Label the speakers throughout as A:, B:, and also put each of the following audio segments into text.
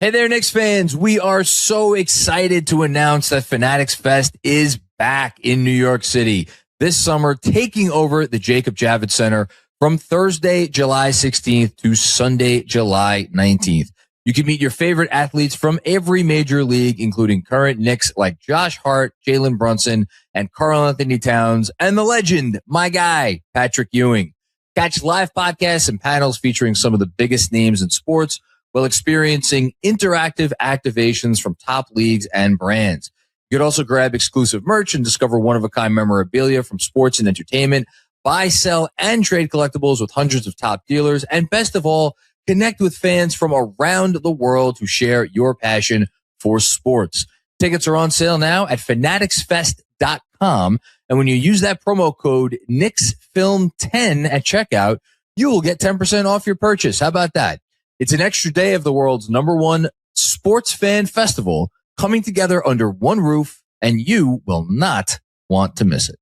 A: Hey there, Knicks fans. We are so excited to announce that Fanatics Fest is back in New York City this summer, taking over the Jacob Javits Center from Thursday, July 16th to Sunday, July 19th. You can meet your favorite athletes from every major league, including current Knicks like Josh Hart, Jalen Brunson, and Karl Anthony Towns, and the legend, my guy, Patrick Ewing. Catch live podcasts and panels featuring some of the biggest names in sports while experiencing interactive activations from top leagues and brands. You could also grab exclusive merch and discover one-of-a-kind memorabilia from sports and entertainment, buy, sell, and trade collectibles with hundreds of top dealers, and best of all, connect with fans from around the world who share your passion for sports. Tickets are on sale now at fanaticsfest.com, and when you use that promo code KnicksFilm10 at checkout, you will get 10% off your purchase. How about that? It's an extra day of the world's #1 sports fan festival coming together under one roof, and you will not want to miss it.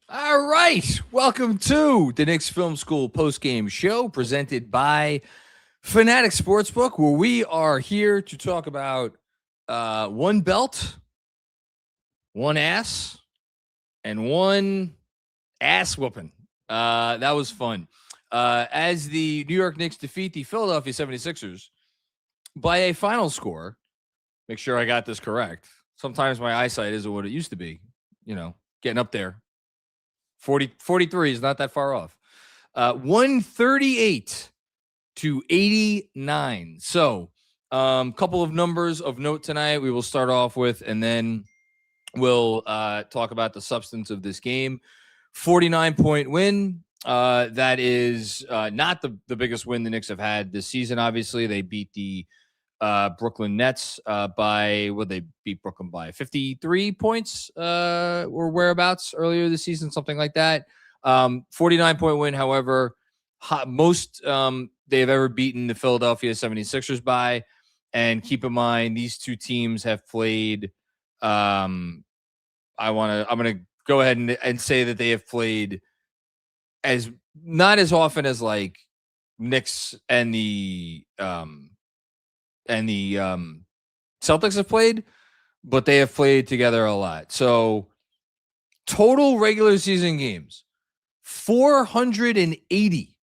A: All right, welcome to the Knicks Film School Postgame Show presented by Fanatics Sportsbook, where we are here to talk about one belt, one ass, and one ass whooping. That was fun. As the New York Knicks defeat the Philadelphia 76ers by a final score, make sure I got this correct. Sometimes my eyesight isn't what it used to be, getting up there. 43 is not that far off. 138 to 89. So, couple of numbers of note tonight we will start off with, and then we'll talk about the substance of this game. 49-point win. That is not the biggest win the Knicks have had this season. Obviously, they beat the Brooklyn Nets they beat Brooklyn by 53 points or whereabouts earlier this season, something like that. 49-point win, however, most they have ever beaten the Philadelphia 76ers by. And keep in mind, these two teams have played. I'm gonna go ahead and say that they have played not as often as like Knicks and the Celtics have played, but they have played together a lot. So total regular season games, 480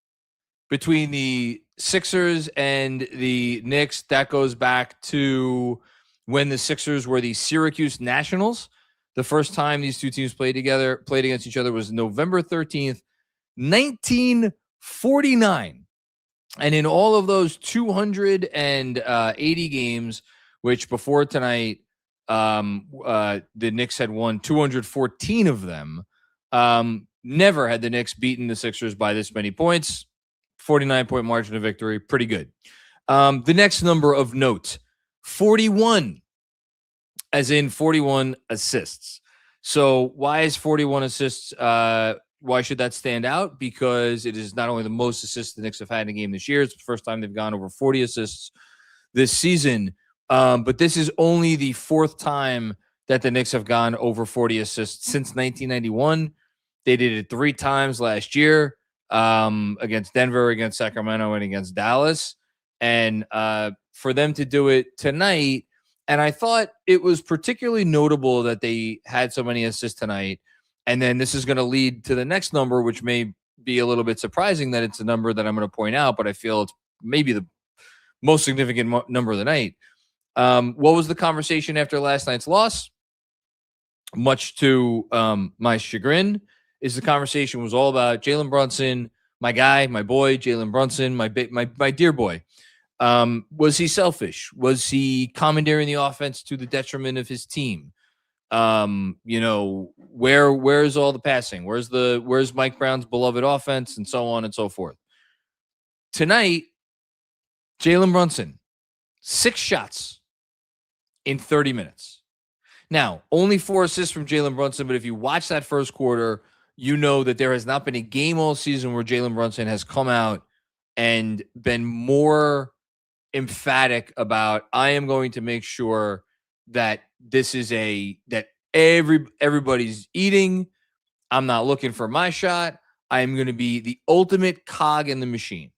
A: between the Sixers and the Knicks. That goes back to when the Sixers were the Syracuse Nationals. The first time these two teams played against each other was November 13th, 1949. And in all of those 280 games, which before tonight, the Knicks had won 214 of them, never had the Knicks beaten the Sixers by this many points. 49-point margin of victory, pretty good. The next number of note, 41, as in 41 assists. So why is 41 assists? Why should that stand out? Because it is not only the most assists the Knicks have had in a game this year, it's the first time they've gone over 40 assists this season. But this is only the fourth time that the Knicks have gone over 40 assists since 1991. They did it 3 times last year against Denver, against Sacramento, and against Dallas. And for them to do it tonight, and I thought it was particularly notable that they had so many assists tonight. And then this is going to lead to the next number, which may be a little bit surprising that it's a number that I'm going to point out, but I feel it's maybe the most significant number of the night. What was the conversation after last night's loss? Much to my chagrin, is the conversation was all about Jalen Brunson, my guy, my boy, Jalen Brunson, my dear boy. Was he selfish? Was he commandeering the offense to the detriment of his team? Where's all the passing? Where's Mike Brown's beloved offense, and so on and so forth? Tonight, Jalen Brunson, 6 shots in 30 minutes. Now, only 4 assists from Jalen Brunson, but if you watch that first quarter, you know that there has not been a game all season where Jalen Brunson has come out and been more emphatic about, I am going to make sure that this is that everybody's eating. I'm not looking for my shot. I am going to be the ultimate cog in the machine.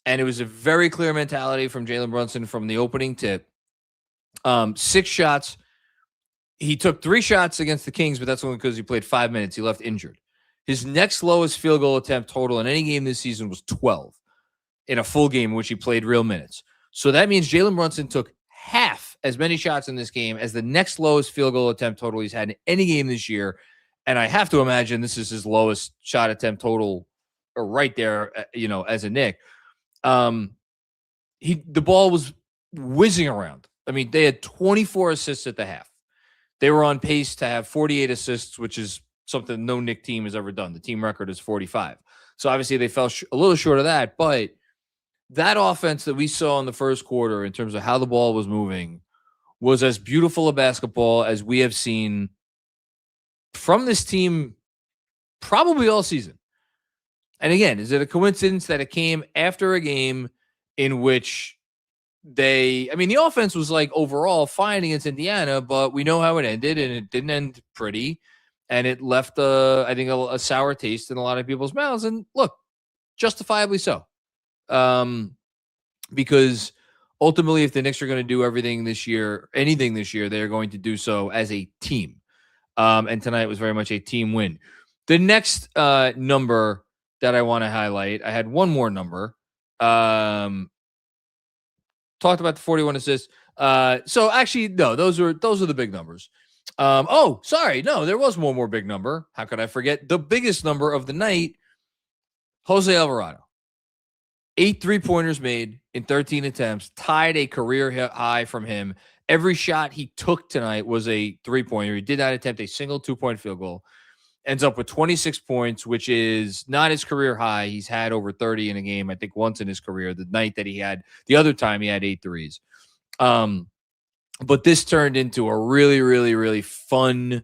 A: And it was a very clear mentality from Jalen Brunson from the opening tip. 6 shots. He took 3 shots against the Kings, but that's only because he played 5 minutes. He left injured. His next lowest field goal attempt total in any game this season was 12 in a full game in which he played real minutes. So that means Jalen Brunson took half as many shots in this game as the next lowest field goal attempt total he's had in any game this year. And I have to imagine this is his lowest shot attempt total right there, as a Knick. The ball was whizzing around. I mean, they had 24 assists at the half. They were on pace to have 48 assists, which is something no Knick team has ever done. The team record is 45. So obviously they fell a little short of that, but that offense that we saw in the first quarter in terms of how the ball was moving was as beautiful a basketball as we have seen from this team probably all season. And again, is it a coincidence that it came after a game in which the offense was like overall fine against Indiana, but we know how it ended, and it didn't end pretty. And it left, a sour taste in a lot of people's mouths. And look, justifiably so. Because ultimately, if the Knicks are going to do anything this year, they're going to do so as a team. And tonight was very much a team win. The next number that I want to highlight, I had one more number. Talked about the 41 assists. So actually, no, those are the big numbers. Sorry. No, there was one more big number. How could I forget? The biggest number of the night, Jose Alvarado. 8 3-pointers made in 13 attempts, tied a career high from him. Every shot he took tonight was a 3-pointer. He did not attempt a single 2-point field goal. Ends up with 26 points, which is not his career high. He's had over 30 in a game, I think, once in his career. The other time he had 8 threes. But this turned into a really, really, really fun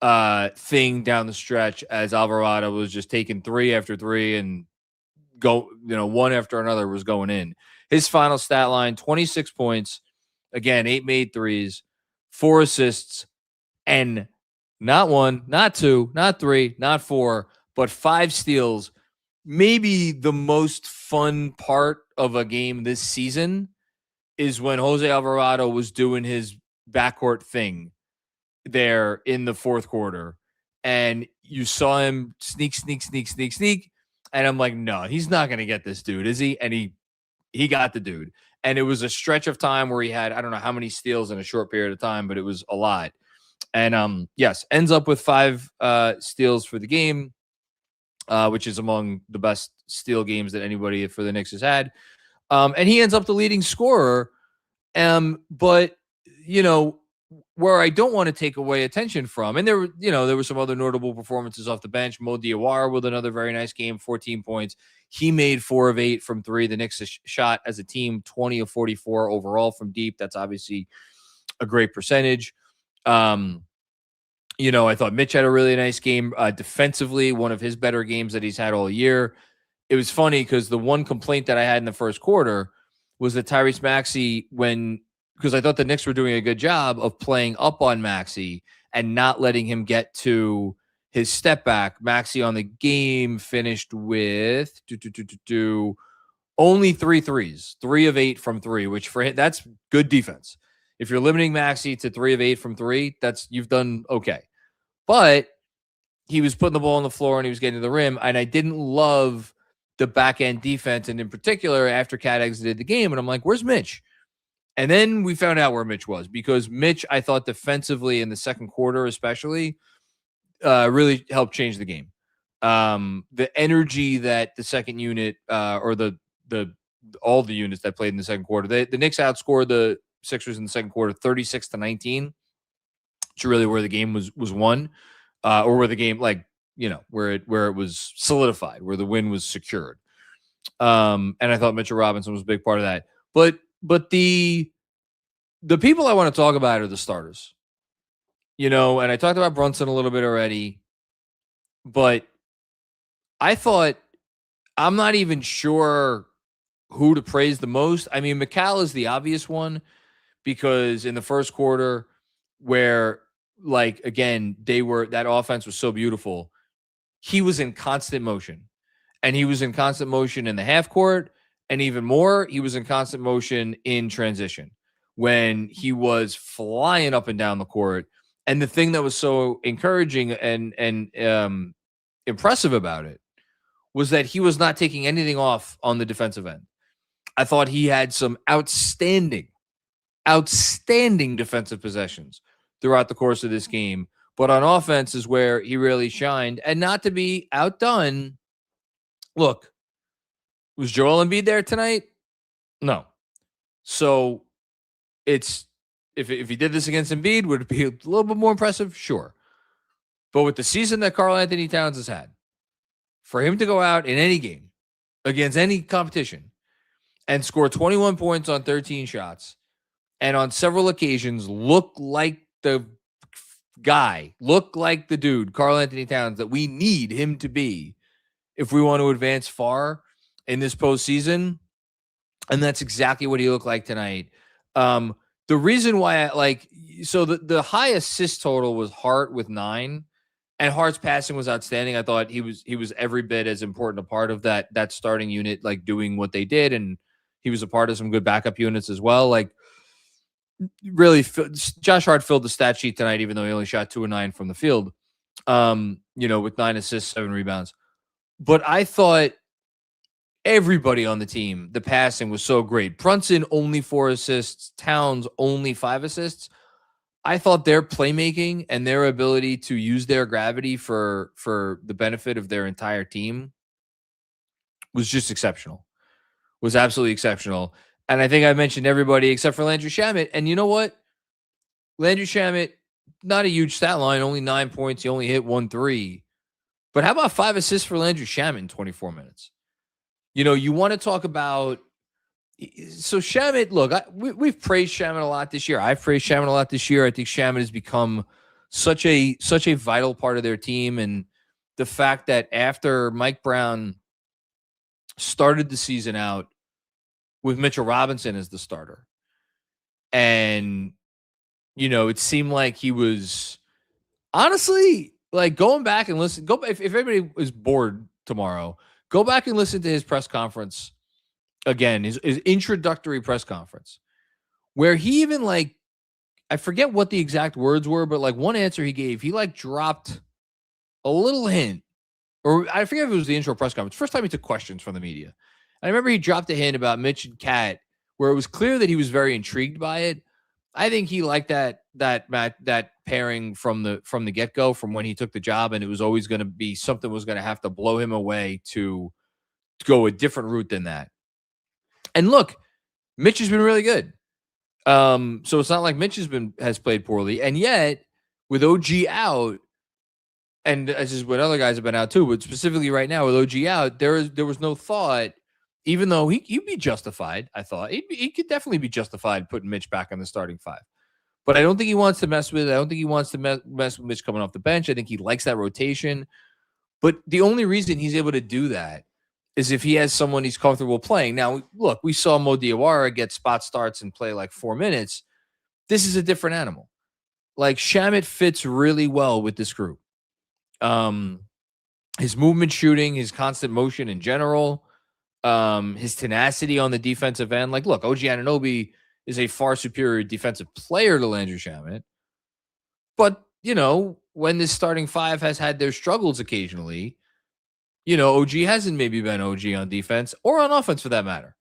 A: thing down the stretch as Alvarado was just taking 3 after 3 and one after another was going in. His final stat line, 26 points. Again, 8 made threes, 4 assists, and not 1, not 2, not 3, not 4, but 5 steals. Maybe the most fun part of a game this season is when Jose Alvarado was doing his backcourt thing there in the fourth quarter. And you saw him sneak. And I'm like, no, he's not going to get this dude, is he? And he got the dude. And it was a stretch of time where he had, I don't know how many steals in a short period of time, but it was a lot. And yes, ends up with 5 steals for the game, which is among the best steal games that anybody for the Knicks has had. And he ends up the leading scorer. But, where I don't want to take away attention from, and there were some other notable performances off the bench. Mo Diawara with another very nice game, 14 points. He made 4 of 8 from 3. The Knicks shot as a team 20 of 44 overall from deep. That's obviously a great percentage. I thought Mitch had a really nice game defensively, one of his better games that he's had all year. It was funny because the one complaint that I had in the first quarter was that Tyrese Maxey, because I thought the Knicks were doing a good job of playing up on Maxey and not letting him get to his step back. Maxey on the game finished with only 3 threes, 3 of 8 from 3, which for him, that's good defense. If you're limiting Maxey to 3 of 8 from 3, you've done okay. But he was putting the ball on the floor and he was getting to the rim, and I didn't love the back end defense, and in particular after Cat exited the game, and I'm like, where's Mitch? And then we found out where Mitch was, because Mitch, I thought defensively in the second quarter especially, really helped change the game. The energy that the second unit or all the units that played in the second quarter, the Knicks outscored the Sixers in the second quarter 36-19. It's really where the game was won, or where the game, where it was solidified, where the win was secured. And I thought Mitchell Robinson was a big part of that. But the people I want to talk about are the starters. And I talked about Brunson a little bit already, but I thought, I'm not even sure who to praise the most. I mean, McCall is the obvious one because in the first quarter where, again, that offense was so beautiful, he was in constant motion. And he was in constant motion in the half court. And even more, he was in constant motion in transition when he was flying up and down the court. And the thing that was so encouraging and impressive about it was that he was not taking anything off on the defensive end. I thought he had some outstanding defensive possessions throughout the course of this game. But on offense is where he really shined. And not to be outdone, look, was Joel Embiid there tonight? No. So it's if he did this against Embiid, would it be a little bit more impressive? Sure. But with the season that Karl-Anthony Towns has had, for him to go out in any game against any competition and score 21 points on 13 shots and on several occasions look like the guy, look like the dude, Karl-Anthony Towns, that we need him to be if we want to advance far in this postseason. And that's exactly what he looked like tonight. The reason why the high assist total was Hart with 9, and Hart's passing was outstanding. I thought he was every bit as important a part of that starting unit, doing what they did. And he was a part of some good backup units as well. Really, Josh Hart filled the stat sheet tonight, even though he only shot 2 of 9 from the field, with 9 assists, 7 rebounds. But I thought everybody on the team, the passing was so great. Brunson, only 4 assists. Towns, only 5 assists. I thought their playmaking and their ability to use their gravity for the benefit of their entire team was just exceptional. Was absolutely exceptional. And I think I mentioned everybody except for Landry Shamet. And you know what? Landry Shamet, not a huge stat line, only 9 points. He only hit 1 3. But how about 5 assists for Landry Shamet in 24 minutes? You want to talk about. So Shamet, look, we've praised Shamet a lot this year. I've praised Shamet a lot this year. I think Shamet has become such a vital part of their team. And the fact that after Mike Brown started the season out with Mitchell Robinson as the starter, and, it seemed like he was honestly going back and listen. If everybody is bored tomorrow, go back and listen to his press conference again, his introductory press conference, where he even I forget what the exact words were, but one answer he gave, he dropped a little hint, or I forget if it was the intro press conference. First time he took questions from the media. And I remember he dropped a hint about Mitch and Cat, where it was clear that he was very intrigued by it. I think he liked that pairing from the get-go, from when he took the job, and it was always going to be something was going to have to blow him away to go a different route than that. And look, Mitch has been really good. So it's not like Mitch has played poorly. And yet, with OG out, and this is what other guys have been out too, but specifically right now with OG out, there was no thought, even though he'd be justified, I thought. He could definitely be justified putting Mitch back on the starting 5. But I don't think he wants to mess with it. I don't think he wants to mess with Mitch coming off the bench. I think he likes that rotation. But the only reason he's able to do that is if he has someone he's comfortable playing. Now, look, we saw Mo Diawara get spot starts and play 4 minutes. This is a different animal. Shamet fits really well with this group. His movement shooting, his constant motion in general, his tenacity on the defensive end. Look, OG Anunoby is a far superior defensive player to Landry Shamet. But, when this starting 5 has had their struggles occasionally, OG hasn't maybe been OG on defense or on offense for that matter.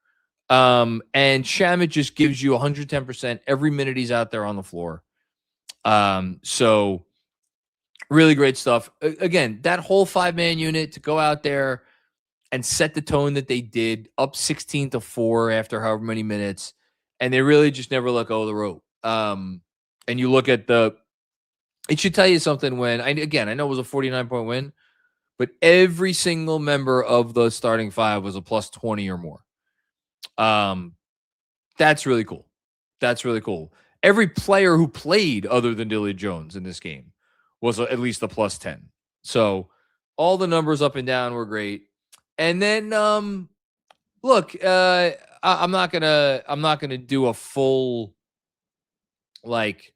A: And Shamet just gives you 110% every minute he's out there on the floor. So really great stuff. Again, that whole 5-man unit to go out there and set the tone that they did, up 16-4 after however many minutes. And they really just never let go of the rope. And you look at it should tell you something when, I know it was a 49-point win, but every single member of the starting five was a plus 20 or more. That's really cool. That's really cool. Every player who played other than Dilly Jones in this game was at least a plus 10. So all the numbers up and down were great. And then look, I'm not gonna do a full like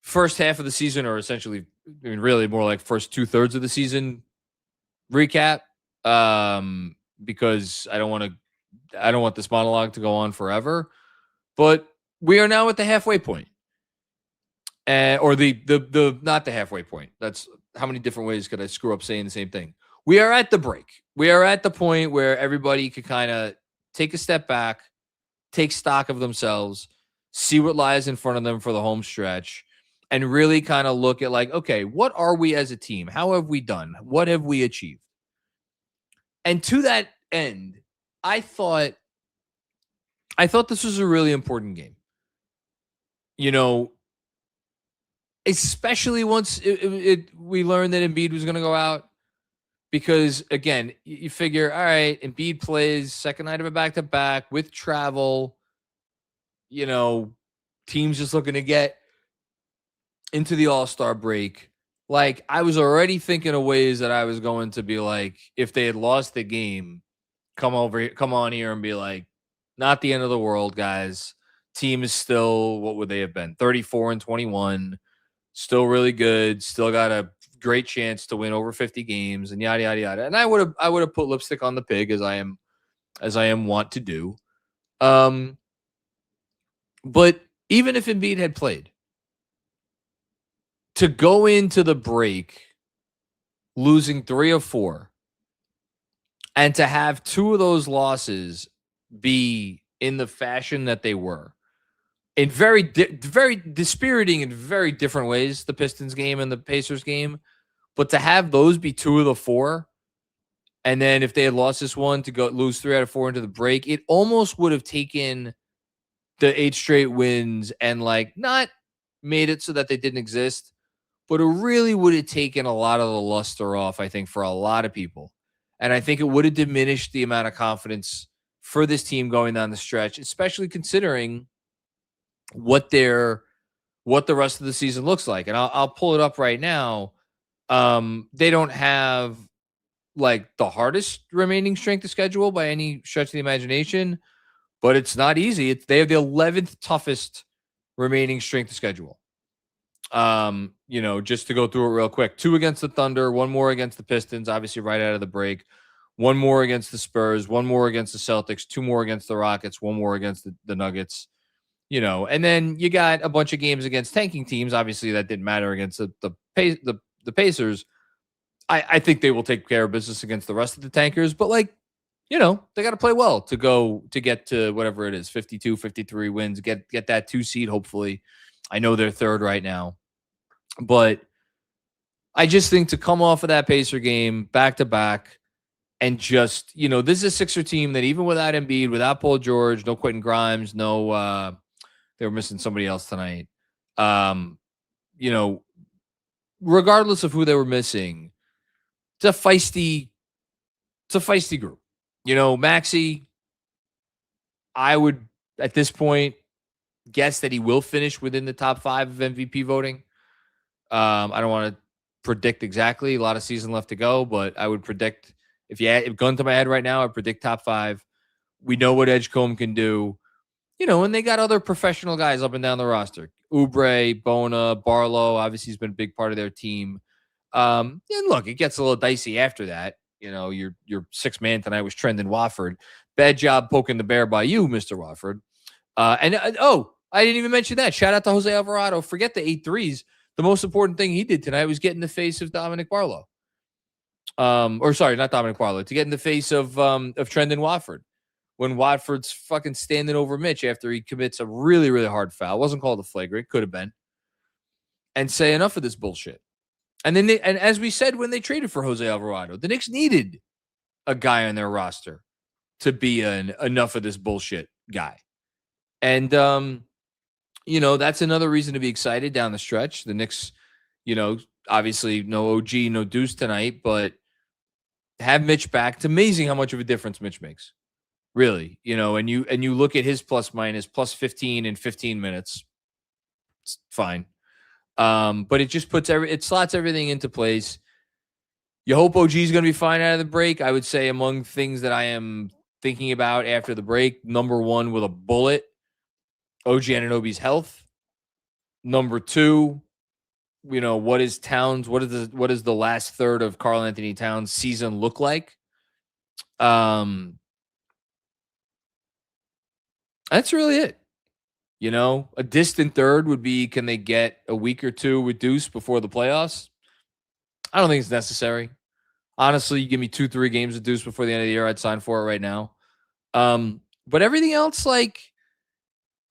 A: first half of the season, or essentially, I mean, really more like first 2/3 of the season recap, because I don't want this monologue to go on forever. But we are now at the halfway point, or the not the halfway point. That's how many different ways could I screw up saying the same thing? We are at the break. We are at the point where everybody could kind of take a step back, take stock of themselves, see what lies in front of them for the home stretch, and really kind of look at like, okay, what are we as a team? How have we done? What have we achieved? And to that end, I thought this was a really important game. You know, especially once we learned that Embiid was going to go out. Because, again, you figure, all right, Embiid plays second night of a back-to-back with travel. You know, teams just looking to get into the All-Star break. Like, I was already thinking of ways that I was going to be like, if they had lost the game, come on here and be like, not the end of the world, guys. Team is still, what would they have been? 34-21. Still really good. Still got a great chance to win over 50 games and yada yada yada. And I would have put lipstick on the pig as I am wont to do. But even if Embiid had played, to go into the break losing 3 of 4 and to have 2 of those losses be in the fashion that they were, in very dispiriting in very different ways, the Pistons game and the Pacers game. But to have those be 2 of the 4, and then if they had lost this one to go lose 3 out of 4 into the break, it almost would have taken the 8 straight wins and like not made it so that they didn't exist, but it really would have taken a lot of the luster off, I think, for a lot of people. And I think it would have diminished the amount of confidence for this team going down the stretch, especially considering what the rest of the season looks like. And I'll pull it up right now. They don't have like the hardest remaining strength of schedule by any stretch of the imagination, but it's not easy. They have the 11th toughest remaining strength of schedule. You know, just to go through it real quick: 2 against the Thunder, 1 more against the Pistons, obviously right out of the break, 1 more against the Spurs, 1 more against the Celtics, 2 more against the Rockets, 1 more against the Nuggets. You know, and then you got a bunch of games against tanking teams. Obviously, that didn't matter against the Pacers. I think they will take care of business against the rest of the tankers, but like, you know, they got to play well to get to whatever it is, 52, 53 wins, get that 2 seed, hopefully. I know they're 3rd right now, but I just think to come off of that Pacer game back to back and just, you know, this is a Sixer team that even without Embiid, without Paul George, no Quentin Grimes, no, they were missing somebody else tonight. You know, regardless of who they were missing, it's a feisty group. You know, Maxi, I would at this point guess that he will finish within the top 5 of MVP voting. I don't want to predict exactly. A lot of season left to go, but I would predict, if gun to my head right now, I predict top 5. We know what Edgecombe can do. You know, and they got other professional guys up and down the roster. Oubre, Bona, Barlow, obviously he's been a big part of their team. And look, it gets a little dicey after that. You know, your 6th man tonight was Trendon Watford. Bad job poking the bear by you, Mr. Watford. I didn't even mention that. Shout out to Jose Alvarado. Forget the 8 threes. The most important thing he did tonight was get in the face of Dominic Barlow. Or sorry, not Dominic Barlow. To get in the face of Trendon Watford. When Watford's fucking standing over Mitch after he commits a really, really hard foul. It wasn't called a flagrant. Could have been. And say enough of this bullshit. And then and as we said when they traded for Jose Alvarado, the Knicks needed a guy on their roster to be an enough of this bullshit guy. And, you know, that's another reason to be excited down the stretch. The Knicks, you know, obviously no OG, no Deuce tonight, but have Mitch back. It's amazing how much of a difference Mitch makes. Really, and you look at his plus minus plus 15 in 15 minutes. It's fine. But it just it slots everything into place. You hope OG is going to be fine out of the break. I would say among things that I am thinking about after the break, number one with a bullet, OG Anunoby's health. Number two, what is Towns? What is the last third of Karl Anthony Towns' season look like? That's really it. A distant third would be, can they get a week or two with Deuce before the playoffs? I don't think it's necessary. Honestly, you give me 2-3 games of Deuce before the end of the year, I'd sign for it right now. But everything else,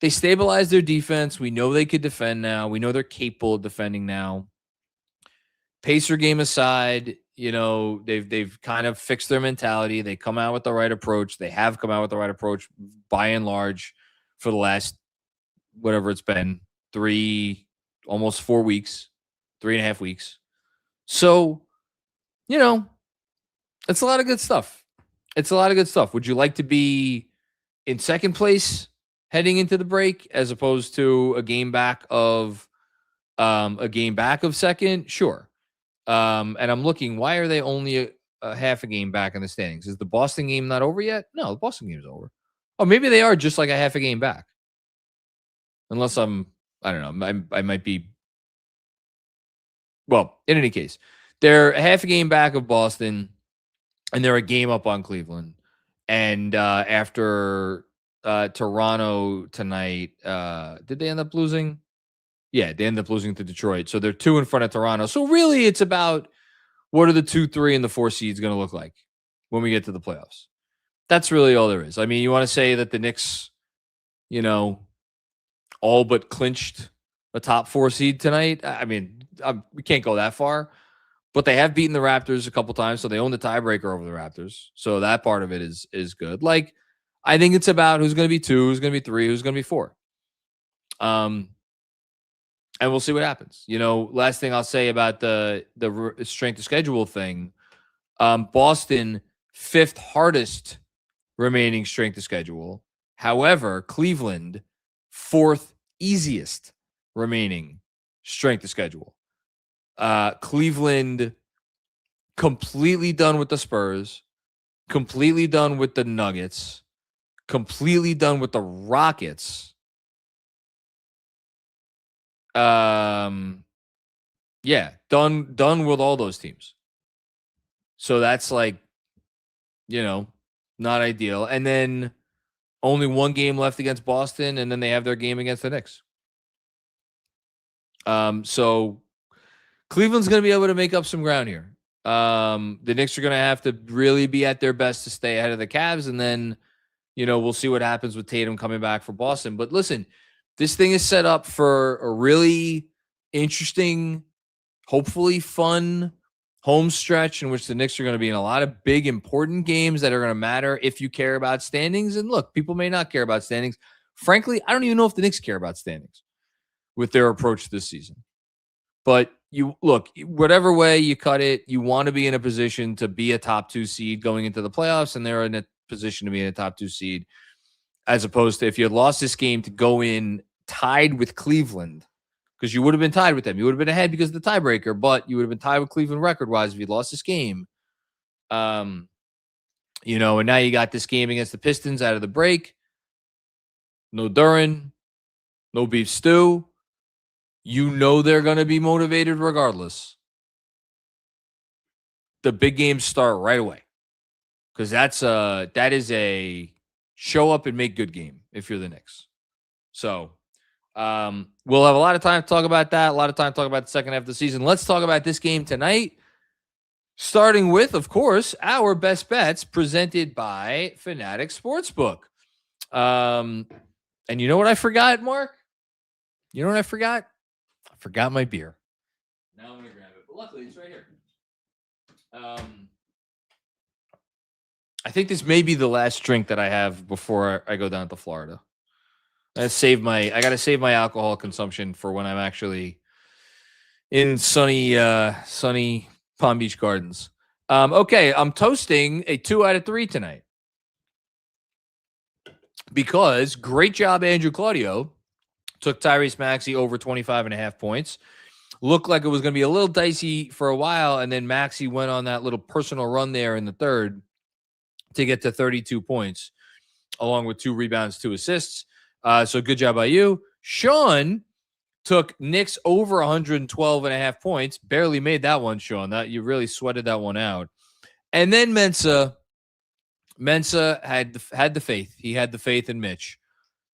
A: they stabilized their defense. We know they could defend now. We know they're capable of defending now. Pacer game aside, they've kind of fixed their mentality. They come out with the right approach. They have come out with the right approach by and large for the last, whatever it's been, almost 4 weeks, 3.5 weeks. So, it's a lot of good stuff. Would you like to be in second place heading into the break as opposed to a game back of second? Sure. And I'm looking, why are they only a half a game back in the standings? Is the Boston game not over yet? No, the Boston game is over. Oh, maybe they are just like a half a game back. Unless I don't know, I might be. Well, in any case, they're a half a game back of Boston, and they're a game up on Cleveland. And after Toronto tonight, did they end up losing? Yeah, they end up losing to Detroit. So they're 2 in front of Toronto. So really, it's about what are the 2, 3, and the 4 seeds going to look like when we get to the playoffs. That's really all there is. I mean, you want to say that the Knicks, all but clinched a top 4 seed tonight? I mean, we can't go that far. But they have beaten the Raptors a couple times, so they own the tiebreaker over the Raptors. So that part of it is good. I think it's about who's going to be 2, who's going to be 3, who's going to be 4. And we'll see what happens. Last thing I'll say about the strength of schedule thing, Boston, 5th hardest remaining strength of schedule. However, Cleveland, 4th easiest remaining strength of schedule. Cleveland completely done with the Spurs, completely done with the Nuggets, completely done with the Rockets. Yeah, done with all those teams. So that's not ideal. And then only 1 game left against Boston, and then they have their game against the Knicks. So Cleveland's going to be able to make up some ground here. The Knicks are going to have to really be at their best to stay ahead of the Cavs, and then, we'll see what happens with Tatum coming back for Boston. But listen, this thing is set up for a really interesting, hopefully fun home stretch in which the Knicks are going to be in a lot of big, important games that are going to matter if you care about standings. And look, people may not care about standings. Frankly, I don't even know if the Knicks care about standings with their approach this season. But you look, whatever way you cut it, you want to be in a position to be a top 2 seed going into the playoffs, and they're in a position to be in a top 2 seed, as opposed to if you had lost this game to go in tied with Cleveland, because you would have been tied with them. You would have been ahead because of the tiebreaker, but you would have been tied with Cleveland record-wise if you lost this game. And now you got this game against the Pistons out of the break. No Duran, no beef stew. They're going to be motivated regardless. The big games start right away, because that is a show up and make good game if you're the Knicks. So we'll have a lot of time to talk about that, a lot of time to talk about the second half of the season. Let's talk about this game tonight, starting with, of course, our best bets presented by Fanatics Sportsbook. And you know what I forgot, Mark? You know what I forgot? I forgot my beer. Now I'm going to grab it. But luckily, it's right here. I think this may be the last drink that I have before I go down to Florida. I got to save my alcohol consumption for when I'm actually in sunny Palm Beach Gardens. Okay, I'm toasting a 2 out of 3 tonight because great job, Andrew Claudio. Took Tyrese Maxey over 25.5 points. Looked like it was going to be a little dicey for a while, and then Maxey went on that little personal run there in the third to get to 32 points, along with 2 rebounds, 2 assists. So good job by you. Sean took Knicks over 112.5 points. Barely made that one, Sean. That you really sweated that one out. And then Mensa had the faith. He had the faith in Mitch.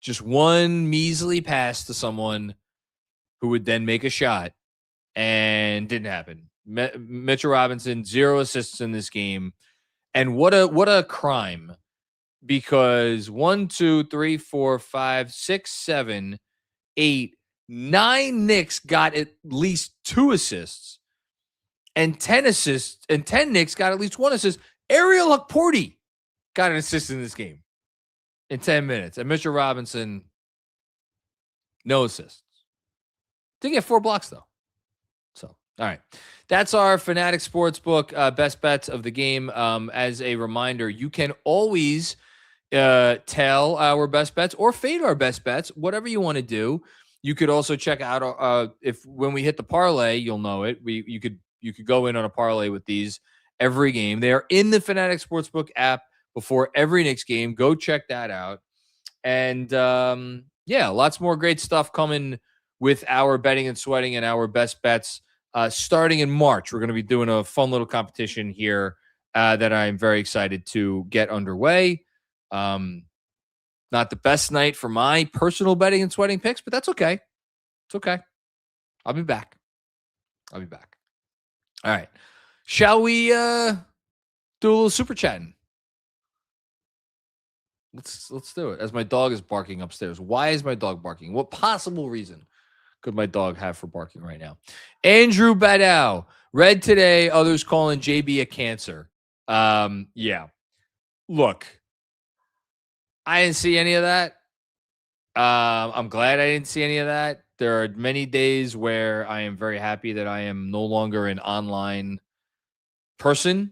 A: Just one measly pass to someone who would then make a shot, and didn't happen. Mitchell Robinson, 0 assists in this game. And what a crime, because 1, 2, 3, 4, 5, 6, 7, 8, 9 Knicks got at least 2 assists, and 10 assists, and 10 Knicks got at least 1 assist. Ariel Hukporti got an assist in this game in 10 minutes. And Mitchell Robinson, no assists. Did get 4 blocks, though. So, all right. That's our Fanatics Sportsbook best bets of the game. As a reminder, you can always tell our best bets or fade our best bets, whatever you want to do. You could also check out if when we hit the parlay, you'll know it. You could go in on a parlay with these every game. They are in the Fanatics Sportsbook app before every Knicks game. Go check that out. And yeah, lots more great stuff coming with our betting and sweating and our best bets starting in March. We're going to be doing a fun little competition here that I'm very excited to get underway. Not the best night for my personal betting and sweating picks, but that's okay. It's okay. I'll be back. All right. Shall we do a little super chatting? Let's do it. As my dog is barking upstairs. Why is my dog barking? What possible reason could my dog have for barking right now? Andrew Badow, read today others calling JB a cancer. Yeah. Look, I didn't see any of that. I'm glad I didn't see any of that. There are many days where I am very happy that I am no longer an online person.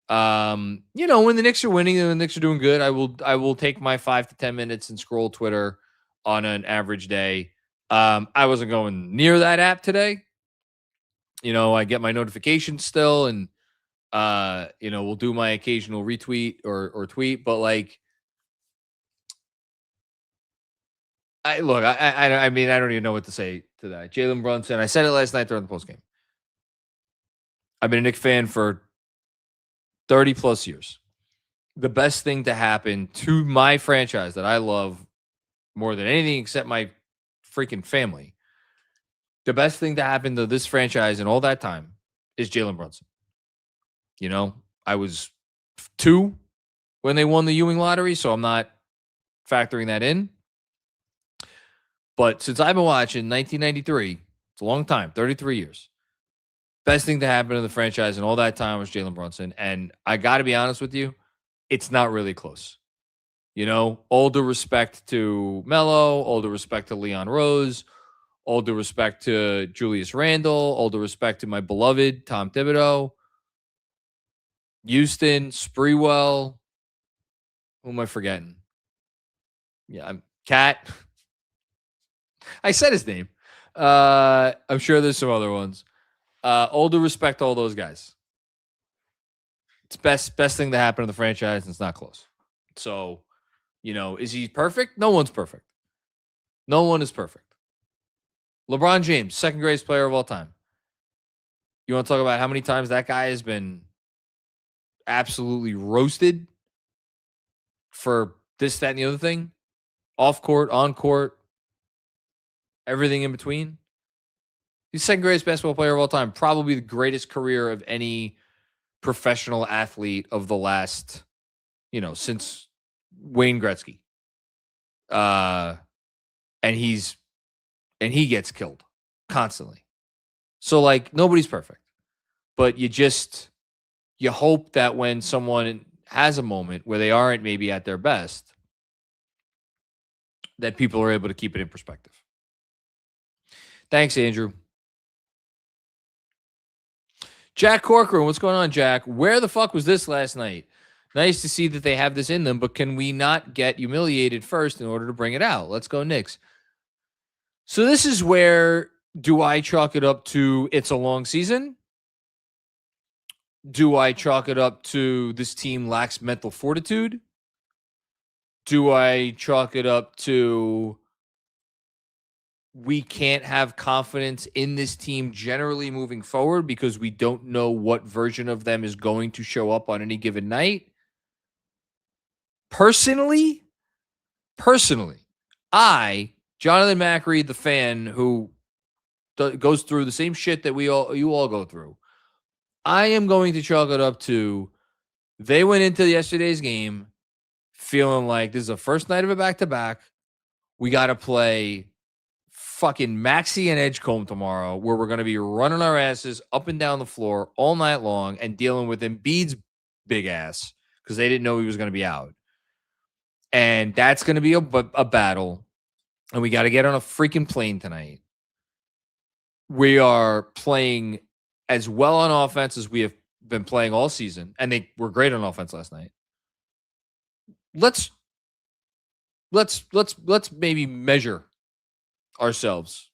A: When the Knicks are winning and the Knicks are doing good, I will take my 5 to 10 minutes and scroll Twitter on an average day. I wasn't going near that app today. I get my notifications still, and we'll do my occasional retweet or tweet, but like, I mean, I don't even know what to say to that. Jalen Brunson, I said it last night during the postgame. I've been a Knicks fan for 30 plus years. The best thing to happen to my franchise that I love more than anything except my freaking family, the best thing to happen to this franchise in all that time is Jalen Brunson. I was 2 when they won the Ewing lottery, so I'm not factoring that in. But since I've been watching 1993, it's a long time, 33 years. Best thing to happen to the franchise in all that time was Jalen Brunson. And I got to be honest with you, it's not really close. All due respect to Melo, all due respect to Leon Rose, all due respect to Julius Randle, all due respect to my beloved Tom Thibodeau, Houston, Sprewell. Who am I forgetting? Yeah, I'm Cat. I said his name. I'm sure there's some other ones. All due respect to all those guys. It's best thing to happen to the franchise, and it's not close. So, is he perfect? No one's perfect. No one is perfect. LeBron James, second greatest player of all time. You want to talk about how many times that guy has been absolutely roasted for this, that, and the other thing? Off court, on court, everything in between. He's second greatest basketball player of all time. Probably the greatest career of any professional athlete of the last, since Wayne Gretzky. And he gets killed constantly. So like, nobody's perfect, but you hope that when someone has a moment where they aren't maybe at their best, that people are able to keep it in perspective. Thanks, Andrew. Jack Corcoran, what's going on, Jack? Where the fuck was this last night? Nice to see that they have this in them, but can we not get humiliated first in order to bring it out? Let's go Knicks. So this is where, do I chalk it up to it's a long season? Do I chalk it up to this team lacks mental fortitude? Do I chalk it up to we can't have confidence in this team generally moving forward because we don't know what version of them is going to show up on any given night? Personally, I, Jonathan Macri, the fan who goes through the same shit that you all go through, I am going to chalk it up to they went into yesterday's game feeling like this is the first night of a back-to-back. We got to play fucking Maxi and Edgecombe tomorrow, where we're going to be running our asses up and down the floor all night long and dealing with Embiid's big ass because they didn't know he was going to be out. And that's going to be a battle. And we got to get on a freaking plane tonight. We are playing as well on offense as we have been playing all season. And they were great on offense last night. Let's maybe measure ourselves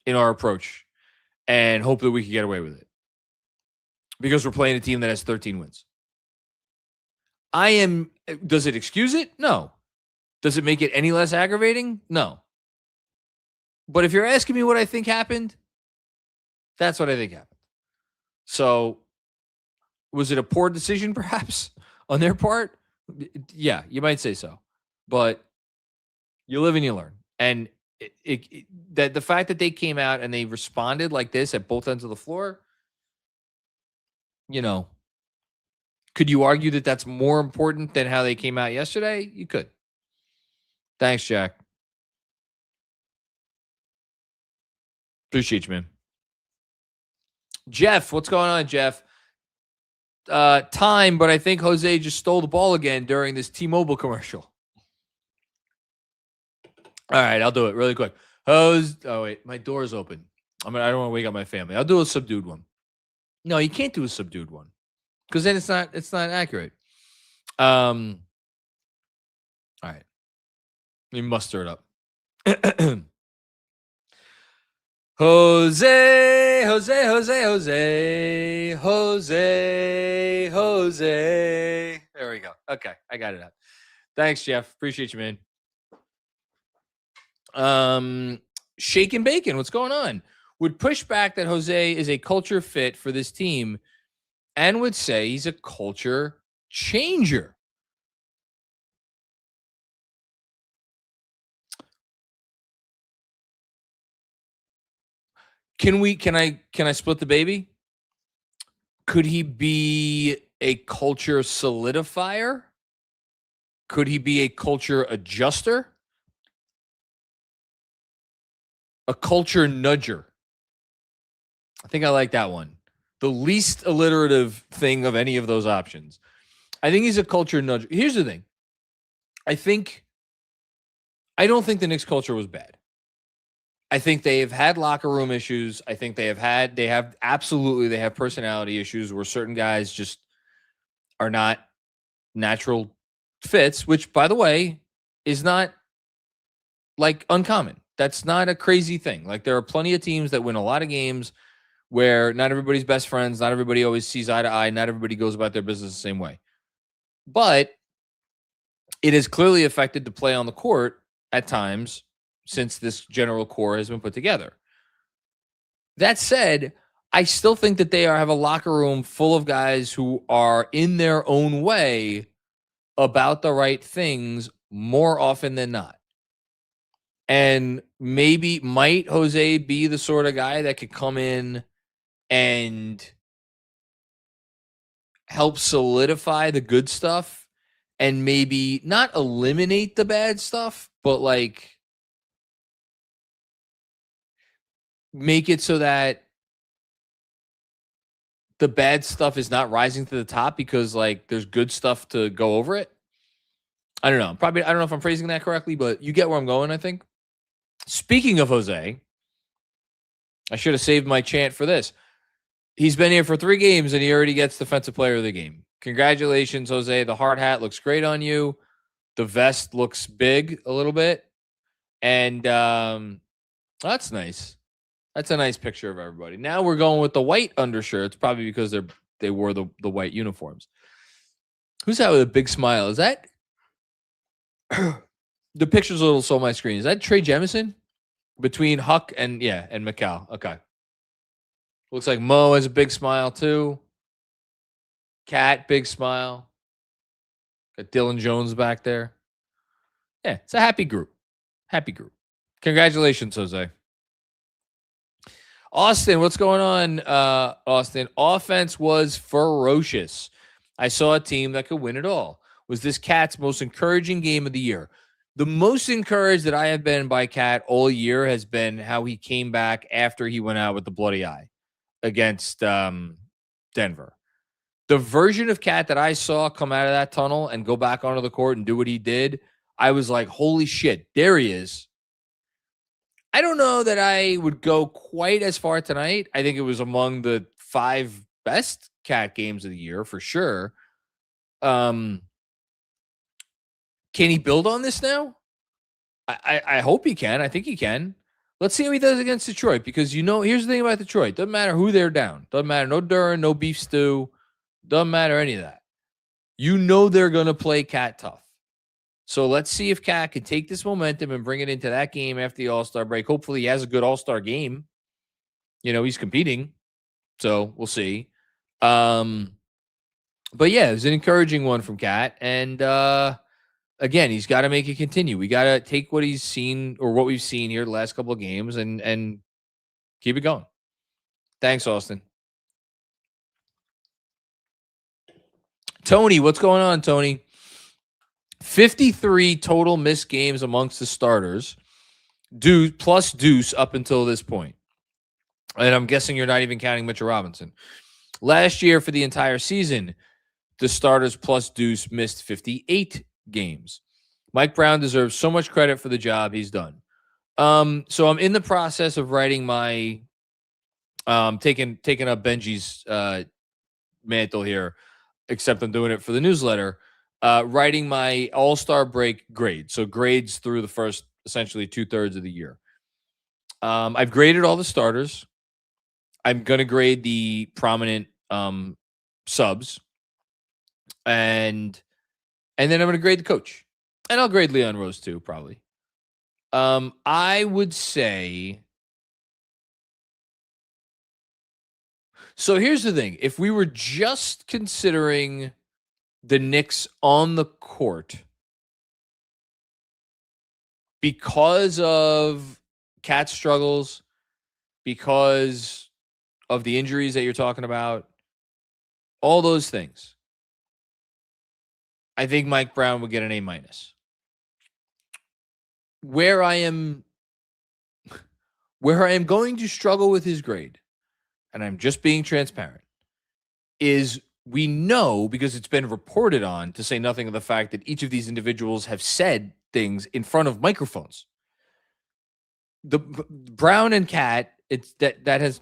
A: in our approach and hope that we can get away with it. Because we're playing a team that has 13 wins. Does it excuse it? No. Does it make it any less aggravating? No. But if you're asking me what I think happened, that's what I think happened. So, was it a poor decision perhaps on their part? Yeah, you might say so. But you live and you learn. And that the fact that they came out and they responded like this at both ends of the floor, could you argue that that's more important than how they came out yesterday? You could. Thanks, Jack. Appreciate you, man. Jeff, what's going on, Jeff? Time, but I think Jose just stole the ball again during this T-Mobile commercial. All right, I'll do it really quick. Oh, wait, my door's open. I don't want to wake up my family. I'll do a subdued one. No, you can't do a subdued one because then it's not accurate. All right. We must stir it up. Jose. There we go. Okay, I got it up. Thanks, Jeff. Appreciate you, man. Shake and Bacon, what's going on? Would push back that Jose is a culture fit for this team and would say he's a culture changer. Can I split the baby? Could he be a culture solidifier? Could he be a culture adjuster? A culture nudger. I think I like that one. The least alliterative thing of any of those options. I think he's a culture nudger. Here's the thing. I don't think the Knicks culture was bad. I think they have had locker room issues. I think they have personality issues where certain guys just are not natural fits, which, by the way, is not like uncommon. That's not a crazy thing. Like, there are plenty of teams that win a lot of games where not everybody's best friends, not everybody always sees eye to eye, not everybody goes about their business the same way. But it has clearly affected the play on the court at times since this general core has been put together. That said, I still think that they have a locker room full of guys who are in their own way about the right things more often than not. And might Jose be the sort of guy that could come in and help solidify the good stuff and maybe not eliminate the bad stuff, but like make it so that the bad stuff is not rising to the top because like there's good stuff to go over it. I don't know. I don't know if I'm phrasing that correctly, but you get where I'm going, I think. Speaking of Jose, I should have saved my chant for this. He's been here for 3 games, and he already gets Defensive Player of the Game. Congratulations, Jose. The hard hat looks great on you. The vest looks big a little bit. And that's nice. That's a nice picture of everybody. Now we're going with the white undershirts, probably because they wore the white uniforms. Who's that with a big smile? Is that the picture's a little slow on my screen? Is that Trey Jemison? Between Huck and McCall. Okay. Looks like Mo has a big smile too. Cat, big smile. Got Dylan Jones back there. Yeah, it's a happy group. Happy group. Congratulations, Jose. Austin, what's going on, Austin? Offense was ferocious. I saw a team that could win it all. Was this Cat's most encouraging game of the year? The most encouraged that I have been by Cat all year has been how he came back after he went out with the bloody eye against Denver. The version of Cat that I saw come out of that tunnel and go back onto the court and do what he did, I was like, holy shit, there he is. I don't know that I would go quite as far tonight. I think it was among the 5 best Cat games of the year for sure. Can he build on this now? I hope he can. I think he can. Let's see how he does against Detroit, because here's the thing about Detroit. Doesn't matter who they're down. Doesn't matter. No Duran, no beef stew. Doesn't matter any of that. They're going to play Cat tough. So let's see if Cat can take this momentum and bring it into that game after the All-Star break. Hopefully he has a good All-Star game. He's competing. So we'll see. But yeah, it was an encouraging one from Cat. And again, he's got to make it continue. We got to take what he's seen or what we've seen here the last couple of games and keep it going. Thanks, Austin. Tony, what's going on, Tony? 53 total missed games amongst the starters, plus Deuce up until this point. And I'm guessing you're not even counting Mitchell Robinson. Last year for the entire season, the starters plus Deuce missed 58 games. Mike Brown deserves so much credit for the job he's done. So I'm in the process of writing my taking up Benji's mantle here, except I'm doing it for the newsletter. Writing my All-Star break grade. So grades through the first essentially 2/3 of the year. I've graded all the starters. I'm going to grade the prominent subs. And then I'm going to grade the coach. And I'll grade Leon Rose too, probably. I would say... So here's the thing. If we were just considering the Knicks on the court, because of Cat struggles, because of the injuries that you're talking about, all those things, I think Mike Brown would get an A-. Where I am going to struggle with his grade, and I'm just being transparent, is we know, because it's been reported on, to say nothing of the fact that each of these individuals have said things in front of microphones. The Brown and Cat, it's that has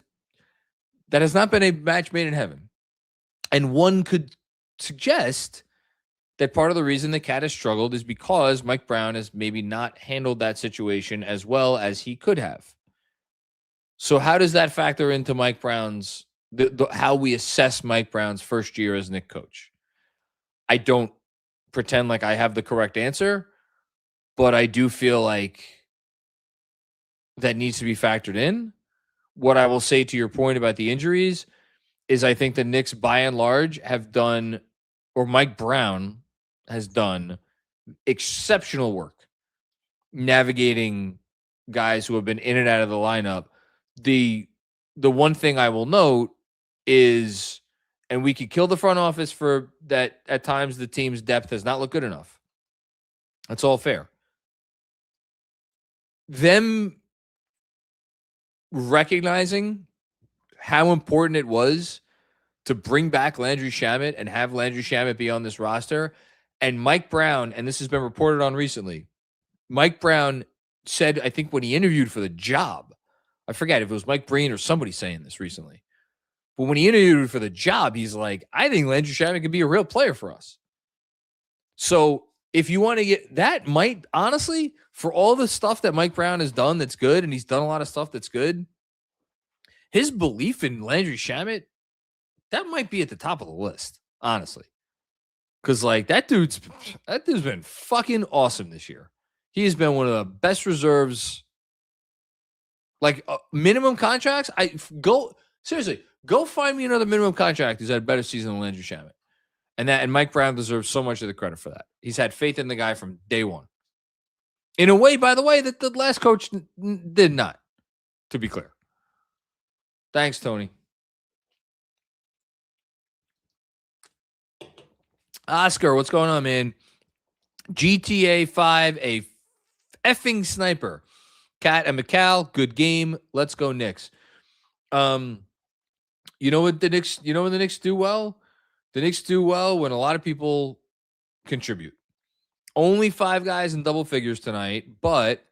A: not been a match made in heaven. And one could suggest that part of the reason the Cat has struggled is because Mike Brown has maybe not handled that situation as well as he could have. So how does that factor into Mike Brown's how we assess Mike Brown's first year as Knicks coach? I don't pretend like I have the correct answer, but I do feel like that needs to be factored in. What I will say to your point about the injuries is I think the Knicks, by and large, have done, or Mike Brown has done, exceptional work navigating guys who have been in and out of the lineup. The one thing I will note is, and we could kill the front office for that, at times the team's depth has not looked good enough. That's all fair. Them recognizing how important it was to bring back Landry Shamet and have Landry Shamet be on this roster. And Mike Brown, and this has been reported on recently, Mike Brown said, I think when he interviewed for the job, I forget if it was Mike Breen or somebody saying this recently, But when he interviewed for the job, he's like, I think Landry Shamet could be a real player for us. So if you want to get that, might honestly, for all the stuff that Mike Brown has done that's good, and he's done a lot of stuff that's good, his belief in Landry Shamet, that might be at the top of the list, honestly. Because like that dude's been fucking awesome this year. He has been one of the best reserves. Like minimum contracts, go find me another minimum contract who's had a better season than Landry Shamet. And Mike Brown deserves so much of the credit for that. He's had faith in the guy from day one. In a way, by the way, that the last coach did not, to be clear. Thanks, Tony. Oscar, what's going on, man? GTA 5, a effing sniper. Cat and McCall, good game. Let's go Knicks. You know what the Knicks do well? The Knicks do well when a lot of people contribute. Only 5 guys in double figures tonight, but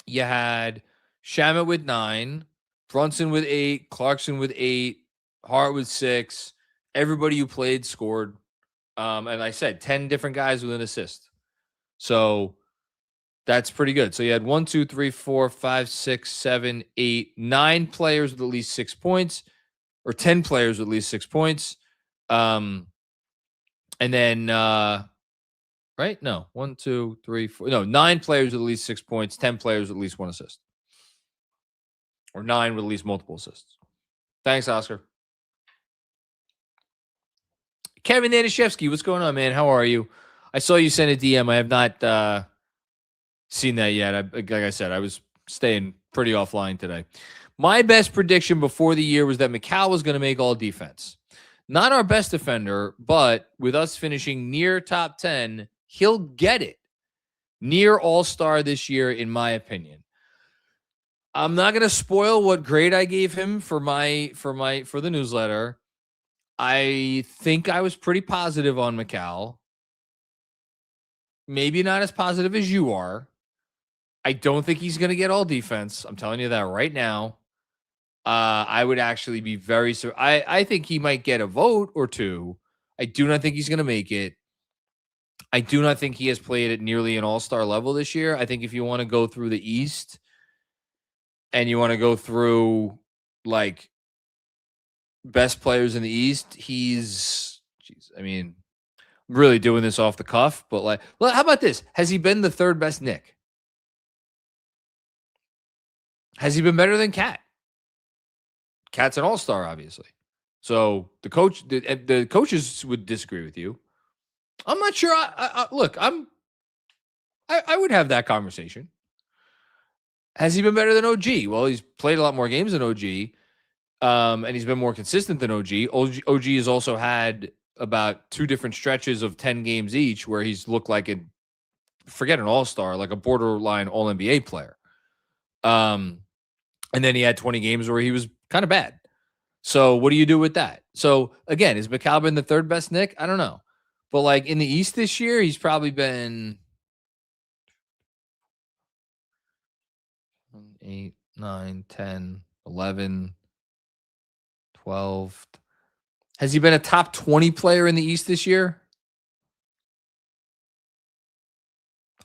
A: you had Shamet with 9, Brunson with 8, Clarkson with 8, Hart with 6. Everybody who played scored. And I said 10 different guys with an assist. So that's pretty good. So you had 1, 2, 3, 4, 5, 6, 7, 8, 9 players with at least 6 points, or 10 players with at least 6 points. And then, right? No, 1, 2, 3, 4. No, 9 players with at least 6 points, 10 players with at least 1 assist, or 9 with at least multiple assists. Thanks, Oscar. Kevin Nanashevsky, what's going on, man? How are you? I saw you send a DM. I have not seen that yet. Like I said, I was staying pretty offline today. My best prediction before the year was that McCall was going to make all defense. Not our best defender, but with us finishing near top 10, he'll get it. Near all-star this year, in my opinion. I'm not going to spoil what grade I gave him for the newsletter. I think I was pretty positive on McCall. Maybe not as positive as you are. I don't think he's going to get all defense. I'm telling you that right now. I would actually be very I think he might get a vote or two. I do not think he's going to make it. I do not think he has played at nearly an all-star level this year. I think if you want to go through the East and you want to go through like best players in the East, I'm really doing this off the cuff, but like, well, how about this? Has he been the 3rd best Knick? Has he been better than Cat? Cat's an all-star, obviously. So the coaches would disagree with you. I'm not sure. Look, I would have that conversation. Has he been better than OG? Well, he's played a lot more games than OG. And he's been more consistent than OG. OG has also had about 2 different stretches of 10 games each where he's looked like forget an all-star, like a borderline all-NBA player. And then he had 20 games where he was kind of bad. So what do you do with that? So again, is McCall been the 3rd best Knick? I don't know. But like in the East this year, he's probably been 8, 9, 10, 11, 12. Has he been a top 20 player in the East this year?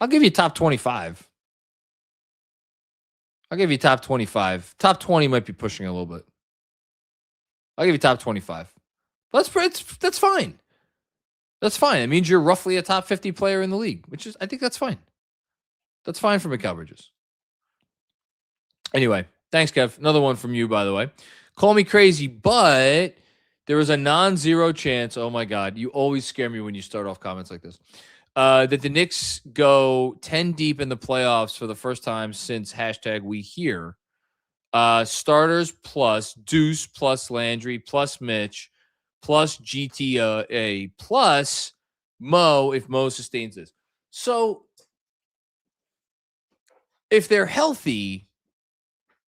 A: I'll give you top 25. I'll give you top 25. Top 20 might be pushing a little bit. I'll give you top 25. That's fine. That's fine. It means you're roughly a top 50 player in the league, I think that's fine. That's fine for McCall Bridges. Anyway, thanks, Kev. Another one from you, by the way. Call me crazy, but there was a non-zero chance. Oh, my God. You always scare me when you start off comments like this. That the Knicks go 10 deep in the playoffs for the first time since #WeHear. Starters plus Deuce plus Landry plus Mitch plus GTA plus Mo if Mo sustains this. So if they're healthy,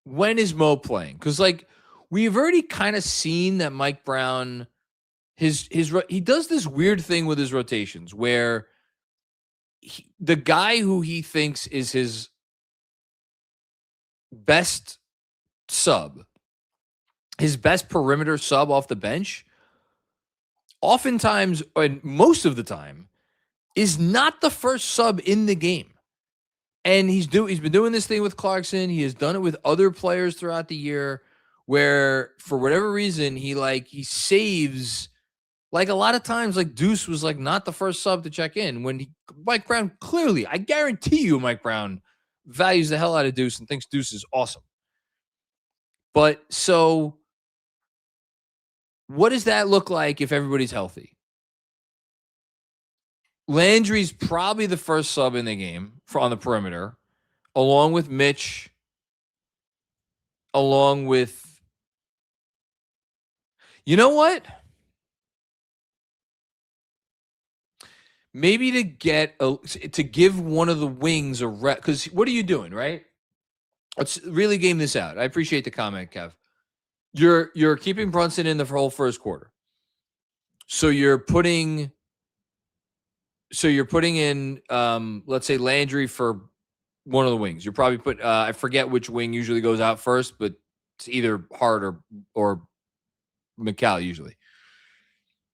A: when is Mo playing? Because like we've already kind of seen that Mike Brown, he does this weird thing with his rotations where the guy who he thinks is his best sub his best perimeter sub off the bench, oftentimes, and most of the time, is not the first sub in the game. And he's been doing this thing with Clarkson. He has done it with other players throughout the year where, for whatever reason, he saves. Like a lot of times, like Deuce was like not the first sub to check in when Mike Brown clearly, I guarantee you, Mike Brown values the hell out of Deuce and thinks Deuce is awesome. But so what does that look like if everybody's healthy? Landry's probably the first sub in the game on the perimeter, along with Mitch, along with, you know what? Maybe to give one of the wings a rep, because what are you doing, right? Let's really game this out. I appreciate the comment, Kev. You're keeping Brunson in the whole first quarter. So you're putting in let's say Landry for one of the wings. You're probably I forget which wing usually goes out first, but it's either Hart or McCall usually.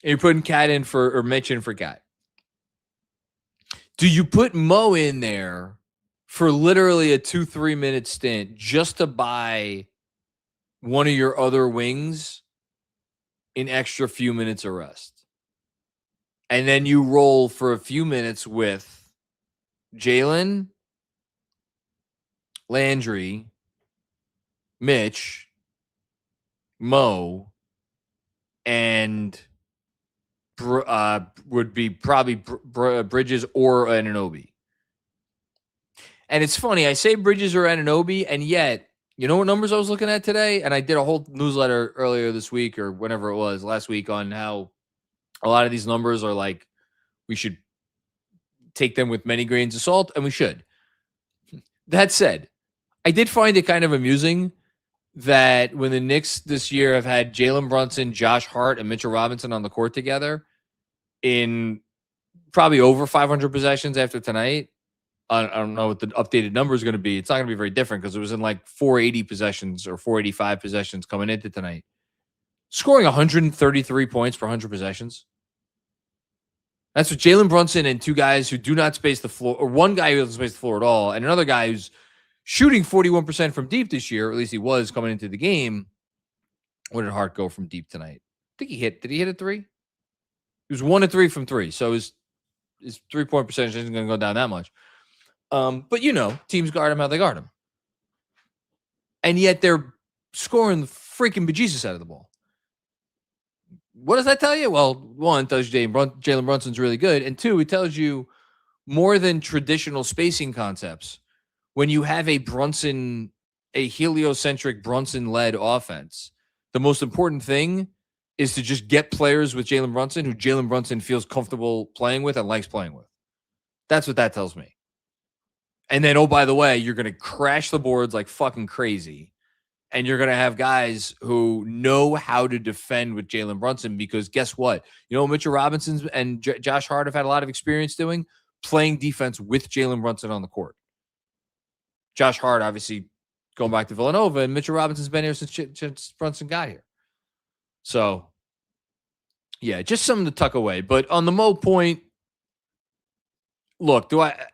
A: And you're putting Cat in or Mitch in for Cat. Do you put Mo in there for literally a 2-3 minute stint just to buy one of your other wings an extra few minutes of rest? And then you roll for a few minutes with Jalen, Landry, Mitch, Mo, and would be probably Bridges or Anunoby. And it's funny, I say Bridges or Anunoby, and yet, you know what numbers I was looking at today? And I did a whole newsletter earlier this week or whenever it was, last week, on how a lot of these numbers are like, we should take them with many grains of salt, and we should. That said, I did find it kind of amusing that when the Knicks this year have had Jalen Brunson, Josh Hart, and Mitchell Robinson on the court together in probably over 500 possessions after tonight, I don't know what the updated number is going to be. It's not going to be very different because it was in like 480 possessions or 485 possessions coming into tonight. Scoring 133 points per 100 possessions. That's what Jalen Brunson and two guys who do not space the floor, or one guy who doesn't space the floor at all, and another guy who's shooting 41% from deep this year, or at least he was coming into the game. Where did Hart go from deep tonight? I think did he hit a three? He was 1 of 3 from 3. So his 3-point percentage isn't going to go down that much. But teams guard him how they guard him. And yet they're scoring the freaking bejesus out of the ball. What does that tell you? Well, one, it tells you Jalen Brunson's really good. And two, it tells you more than traditional spacing concepts. When you have a heliocentric Brunson-led offense, the most important thing is to just get players with Jalen Brunson who Jalen Brunson feels comfortable playing with and likes playing with. That's what that tells me. And then, oh, by the way, you're going to crash the boards like fucking crazy. And you're going to have guys who know how to defend with Jalen Brunson because guess what? Mitchell Robinson and Josh Hart have had a lot of experience doing? Playing defense with Jalen Brunson on the court. Josh Hart, obviously, going back to Villanova, and Mitchell Robinson's been here since Brunson got here. So, yeah, just something to tuck away. But on the Mo point, look,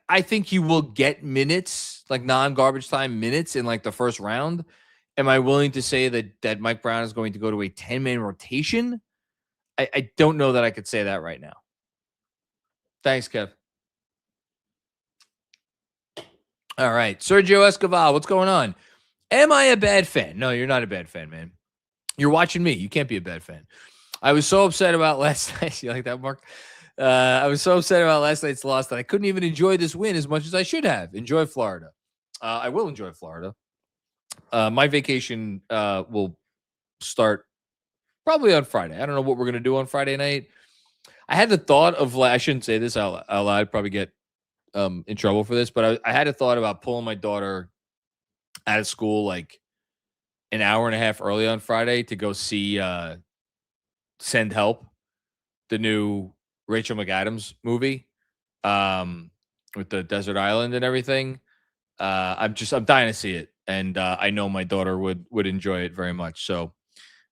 A: I think he will get minutes, like non-garbage time minutes in like the first round. Am I willing to say that Mike Brown is going to go to a 10-man rotation? I don't know that I could say that right now. Thanks, Kev. All right. Sergio Escobar, what's going on? Am I a bad fan? No, you're not a bad fan, man. You're watching me. You can't be a bad fan. I was so upset about last night. You like that, Mark? I was so upset about last night's loss that I couldn't even enjoy this win as much as I should have. Enjoy Florida. I will enjoy Florida. My vacation will start probably on Friday. I don't know what we're going to do on Friday night. I had the thought of, I shouldn't say this out loud. I'd probably get in trouble for this, but I had a thought about pulling my daughter out of school like an hour and a half early on Friday to go see Send Help, the new Rachel McAdams movie with the desert island and everything. I'm dying to see it. And I know my daughter would enjoy it very much. So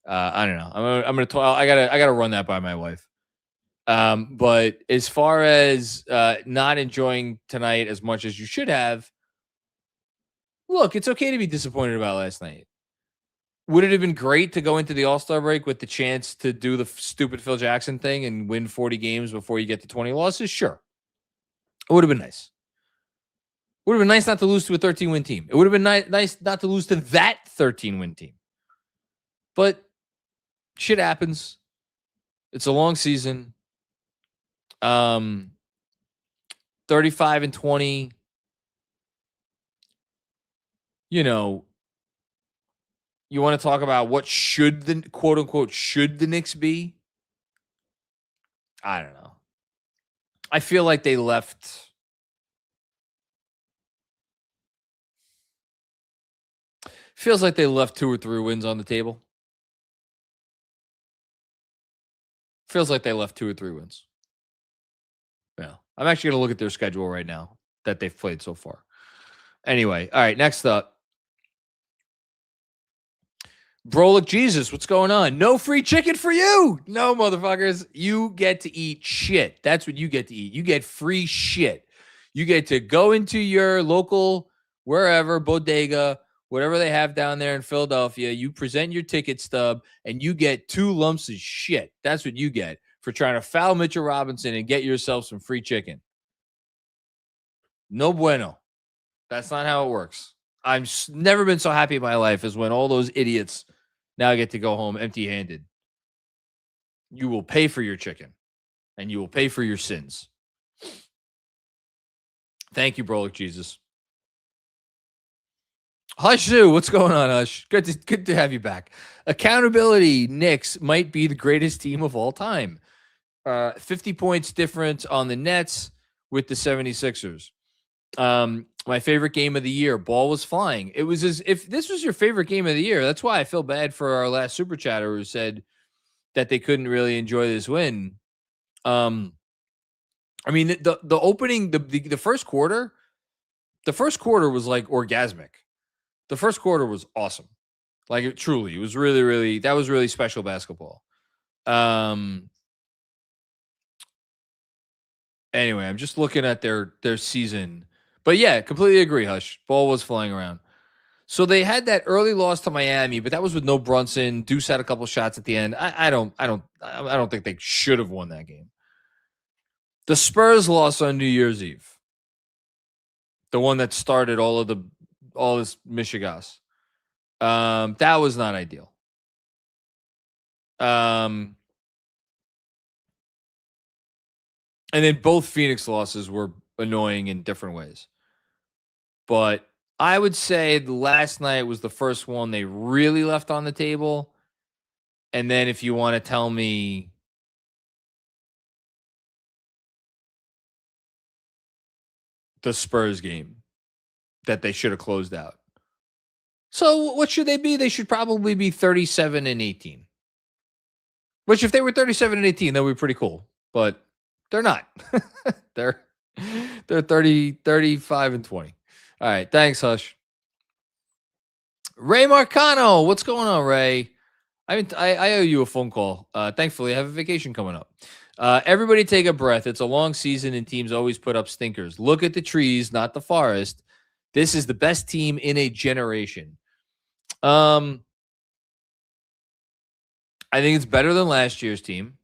A: I don't know. I'm gonna. I gotta run that by my wife. But as far as not enjoying tonight as much as you should have, look, it's okay to be disappointed about last night. Would it have been great to go into the All-Star break with the chance to do the stupid Phil Jackson thing and win 40 games before you get to 20 losses? Sure. It would have been nice. It would have been nice not to lose to a 13-win team. It would have been nice not to lose to that 13-win team. But shit happens. It's a long season. 35-20. You know, you want to talk about what should the quote unquote should the Knicks be? I don't know. I feel like they left. Feels like they left 2 or 3 wins on the table. Feels like they left 2 or 3 wins. Yeah. I'm actually going to look at their schedule right now that they've played so far. Anyway, all right, next up. Brolic Jesus, what's going on? No free chicken for you. No, motherfuckers. You get to eat shit. That's what you get to eat. You get free shit. You get to go into your local, wherever, bodega, whatever they have down there in Philadelphia. You present your ticket stub, and you get 2 lumps of shit. That's what you get for trying to foul Mitchell Robinson and get yourself some free chicken. No bueno. That's not how it works. I've never been so happy in my life as when all those idiots now get to go home empty-handed. You will pay for your chicken, and you will pay for your sins. Thank you, Brolic Jesus. Hush Zoo, what's going on, Hush? Good to have you back. Accountability, Knicks might be the greatest team of all time. 50 points difference on the Nets with the 76ers. My favorite game of the year, ball was flying. It was as if this was your favorite game of the year. That's why I feel bad for our last super chatter who said that they couldn't really enjoy this win. I mean, the opening, the first quarter was like orgasmic. The first quarter was awesome. Like it was really, really, that was really special basketball. Anyway, I'm just looking at their season. But yeah, completely agree, Hush. Ball was flying around. So they had that early loss to Miami, but that was with no Brunson. Deuce had a couple shots at the end. I don't think they should have won that game. The Spurs lost on New Year's Eve. The one that started all this mishigas. That was not ideal. And then both Phoenix losses were annoying in different ways. But I would say the last night was the first one they really left on the table. And then if you want to tell me the Spurs game that they should have closed out. So what should they be? They should probably be 37-18. Which if they were 37-18, that would be pretty cool. But they're not. they're 35-20. All right. Thanks, Hush. Ray Marcano. What's going on, Ray? I owe you a phone call. Thankfully, I have a vacation coming up. Everybody take a breath. It's a long season, and teams always put up stinkers. Look at the trees, not the forest. This is the best team in a generation. I think it's better than last year's team.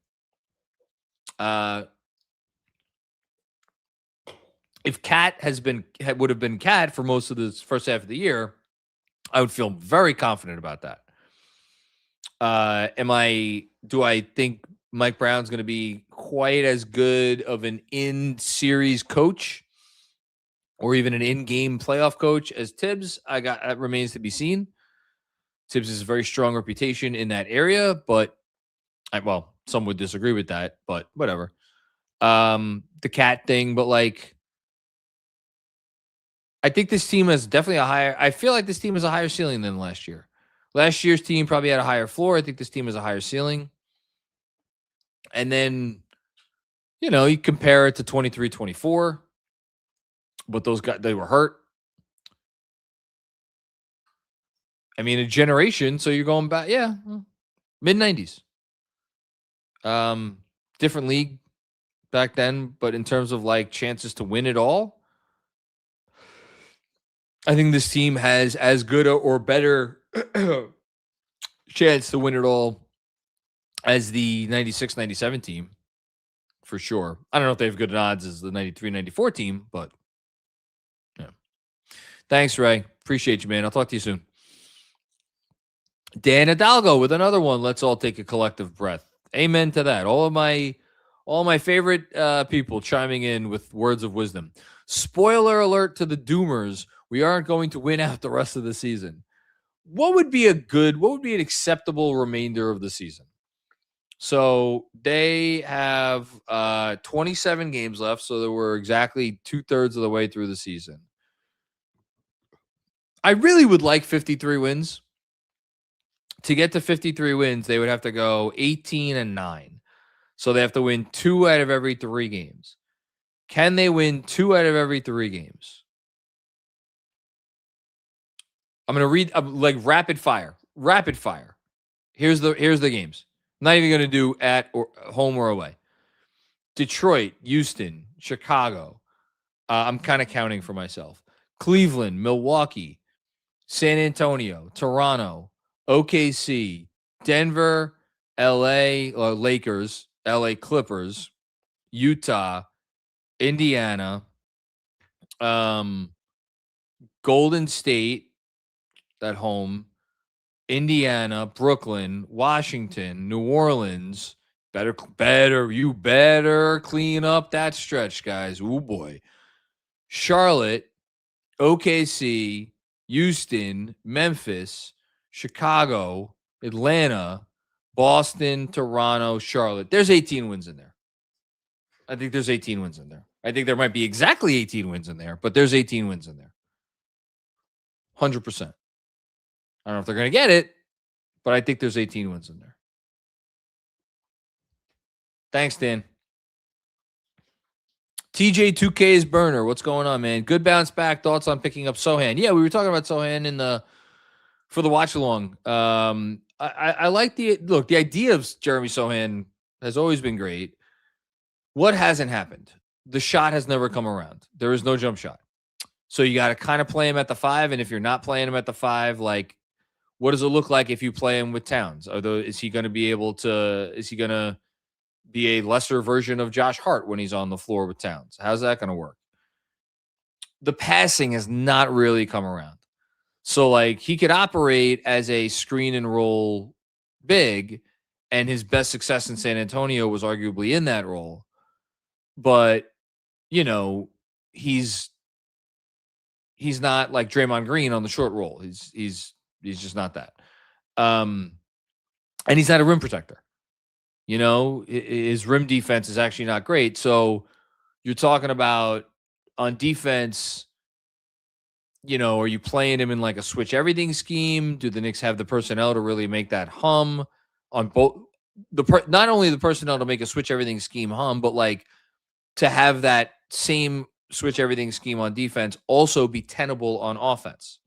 A: If Cat would have been Cat for most of this first half of the year, I would feel very confident about that. Do I think Mike Brown's going to be quite as good of an in-series coach or even an in-game playoff coach as Tibbs? That remains to be seen. Tibbs has a very strong reputation in that area, but some would disagree with that, but whatever. The Cat thing, but like, I think this team has definitely I feel like this team has a higher ceiling than last year. Last year's team probably had a higher floor. I think this team has a higher ceiling. And then, you compare it to 23-24, but those guys, they were hurt. I mean, a generation, so you're going back. Yeah, Mid-90s. Different league back then, but in terms of like chances to win it all, I think this team has as good or better chance to win it all as the 96-97 team, for sure. I don't know if they have good odds as the 93-94 team, but yeah. Thanks, Ray. Appreciate you, man. I'll talk to you soon. Dan Hidalgo with another one. Let's all take a collective breath. Amen to that. All my favorite people chiming in with words of wisdom. Spoiler alert to the Doomers. We aren't going to win out the rest of the season. What would be an acceptable remainder of the season? So they have 27 games left. So they were exactly 2/3 of the way through the season. I really would like 53 wins. To get to 53 wins, they would have to go 18-9. So they have to win 2 out of every 3 games. Can they win 2 out of every 3 games? I'm going to read like rapid fire. Rapid fire. Here's the games. I'm not even going to do at or home or away. Detroit, Houston, Chicago. I'm kind of counting for myself. Cleveland, Milwaukee, San Antonio, Toronto, OKC, Denver, LA, Lakers, LA Clippers, Utah, Indiana, Golden State at home, Indiana, Brooklyn, Washington, New Orleans. You better clean up that stretch, guys. Oh boy. Charlotte, OKC, Houston, Memphis, Chicago, Atlanta, Boston, Toronto, Charlotte. There's 18 wins in there. I think there's 18 wins in there. I think there might be exactly 18 wins in there, but there's 18 wins in there. 100%. I don't know if they're going to get it, but I think there's 18 wins in there. Thanks, Dan. TJ2K's burner. What's going on, man? Good bounce back. Thoughts on picking up Sohan? Yeah, we were talking about Sohan for the watch along. I like the idea of Jeremy Sohan has always been great. What hasn't happened? The shot has never come around. There is no jump shot. So you got to kind of play him at the 5. And if you're not playing him at the 5, like, what does it look like if you play him with Towns? Is he going to be a lesser version of Josh Hart when he's on the floor with Towns? How's that going to work? The passing has not really come around. So, like, he could operate as a screen and roll big, and his best success in San Antonio was arguably in that role. But, he's not like Draymond Green on the short roll. He's just not that. And he's not a rim protector. His rim defense is actually not great. So you're talking about on defense, are you playing him in like a switch everything scheme? Do the Knicks have the personnel to really make that hum on both not only the personnel to make a switch everything scheme hum, but like to have that same switch everything scheme on defense also be tenable on offense?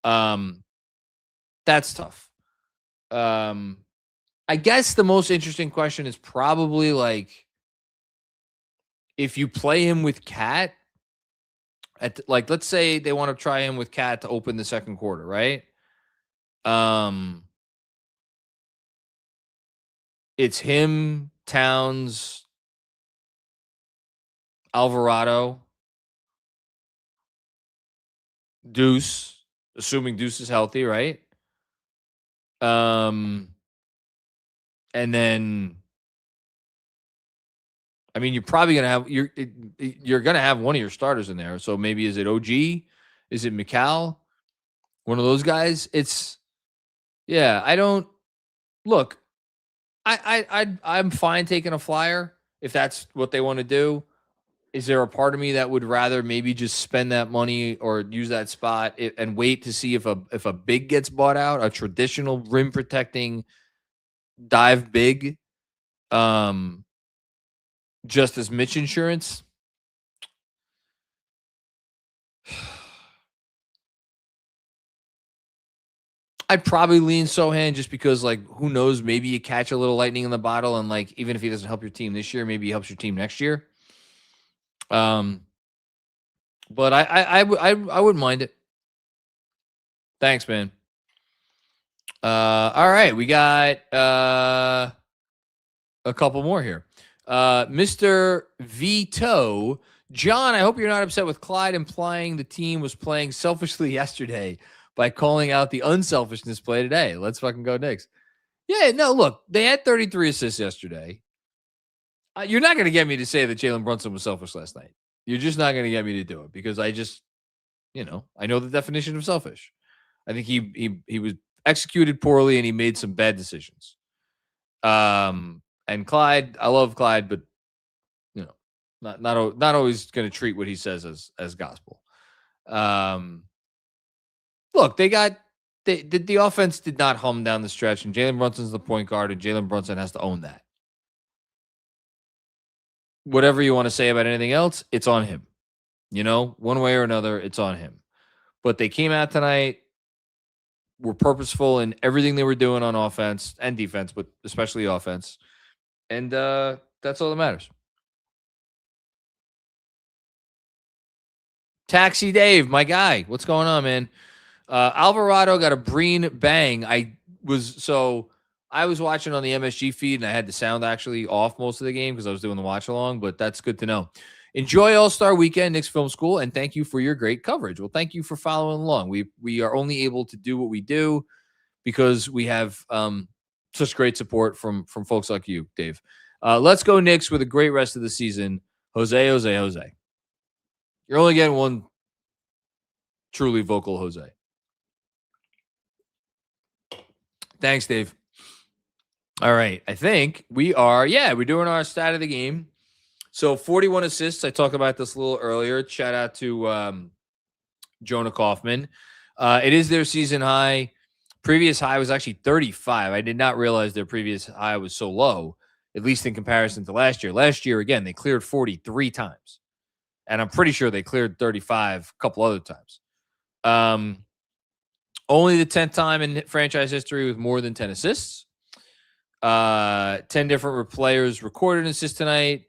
A: That's tough. I guess the most interesting question is probably like, if you play him with Cat let's say they want to try him with Cat to open the second quarter, right? It's him, Towns, Alvarado, Deuce, assuming Deuce is healthy, right? And then, I mean, you're probably gonna have you're gonna have one of your starters in there. So maybe is it OG? Is it Mikal? One of those guys? I don't look. I'm fine taking a flyer if that's what they want to do. Is there a part of me that would rather maybe just spend that money or use that spot and wait to see if a big gets bought out, a traditional rim protecting dive big, just as Mitch insurance? I'd probably lean Sohan just because, like, who knows? Maybe you catch a little lightning in the bottle, and like, even if he doesn't help your team this year, maybe he helps your team next year. But I wouldn't mind it. Thanks, man. All right, we got a couple more here. Mr. Vito, John, I hope you're not upset with Clyde implying the team was playing selfishly yesterday by calling out the unselfishness play today. Let's fucking go Knicks. Yeah, no, look, they had 33 assists yesterday. You're not going to get me to say that Jalen Brunson was selfish last night. You're just not going to get me to do it because I just, I know the definition of selfish. I think he was executed poorly and he made some bad decisions. And Clyde, I love Clyde, but not always going to treat what he says as gospel. Look, the offense did not hum down the stretch, and Jalen Brunson's the point guard, and Jalen Brunson has to own that. Whatever you want to say about anything else, it's on him. One way or another, it's on him. But they came out tonight, were purposeful in everything they were doing on offense and defense, but especially offense. And that's all that matters. Taxi Dave, my guy. What's going on, man? Alvarado got a Breen bang. I was watching on the MSG feed, and I had the sound actually off most of the game because I was doing the watch along, but that's good to know. Enjoy All-Star Weekend, Knicks Film School, and thank you for your great coverage. Well, thank you for following along. We are only able to do what we do because we have such great support from folks like you, Dave. Let's go Knicks with a great rest of the season. Jose, Jose, Jose. You're only getting one truly vocal Jose. Thanks, Dave. All right. I think we're doing our stat of the game. So 41 assists. I talked about this a little earlier. Shout out to Jonah Kaufman. It is their season high. Previous high was actually 35. I did not realize their previous high was so low, at least in comparison to last year. Last year, again, they cleared 43 times. And I'm pretty sure they cleared 35 a couple other times. Only the 10th time in franchise history with more than 10 assists. 10 different players recorded an assist tonight.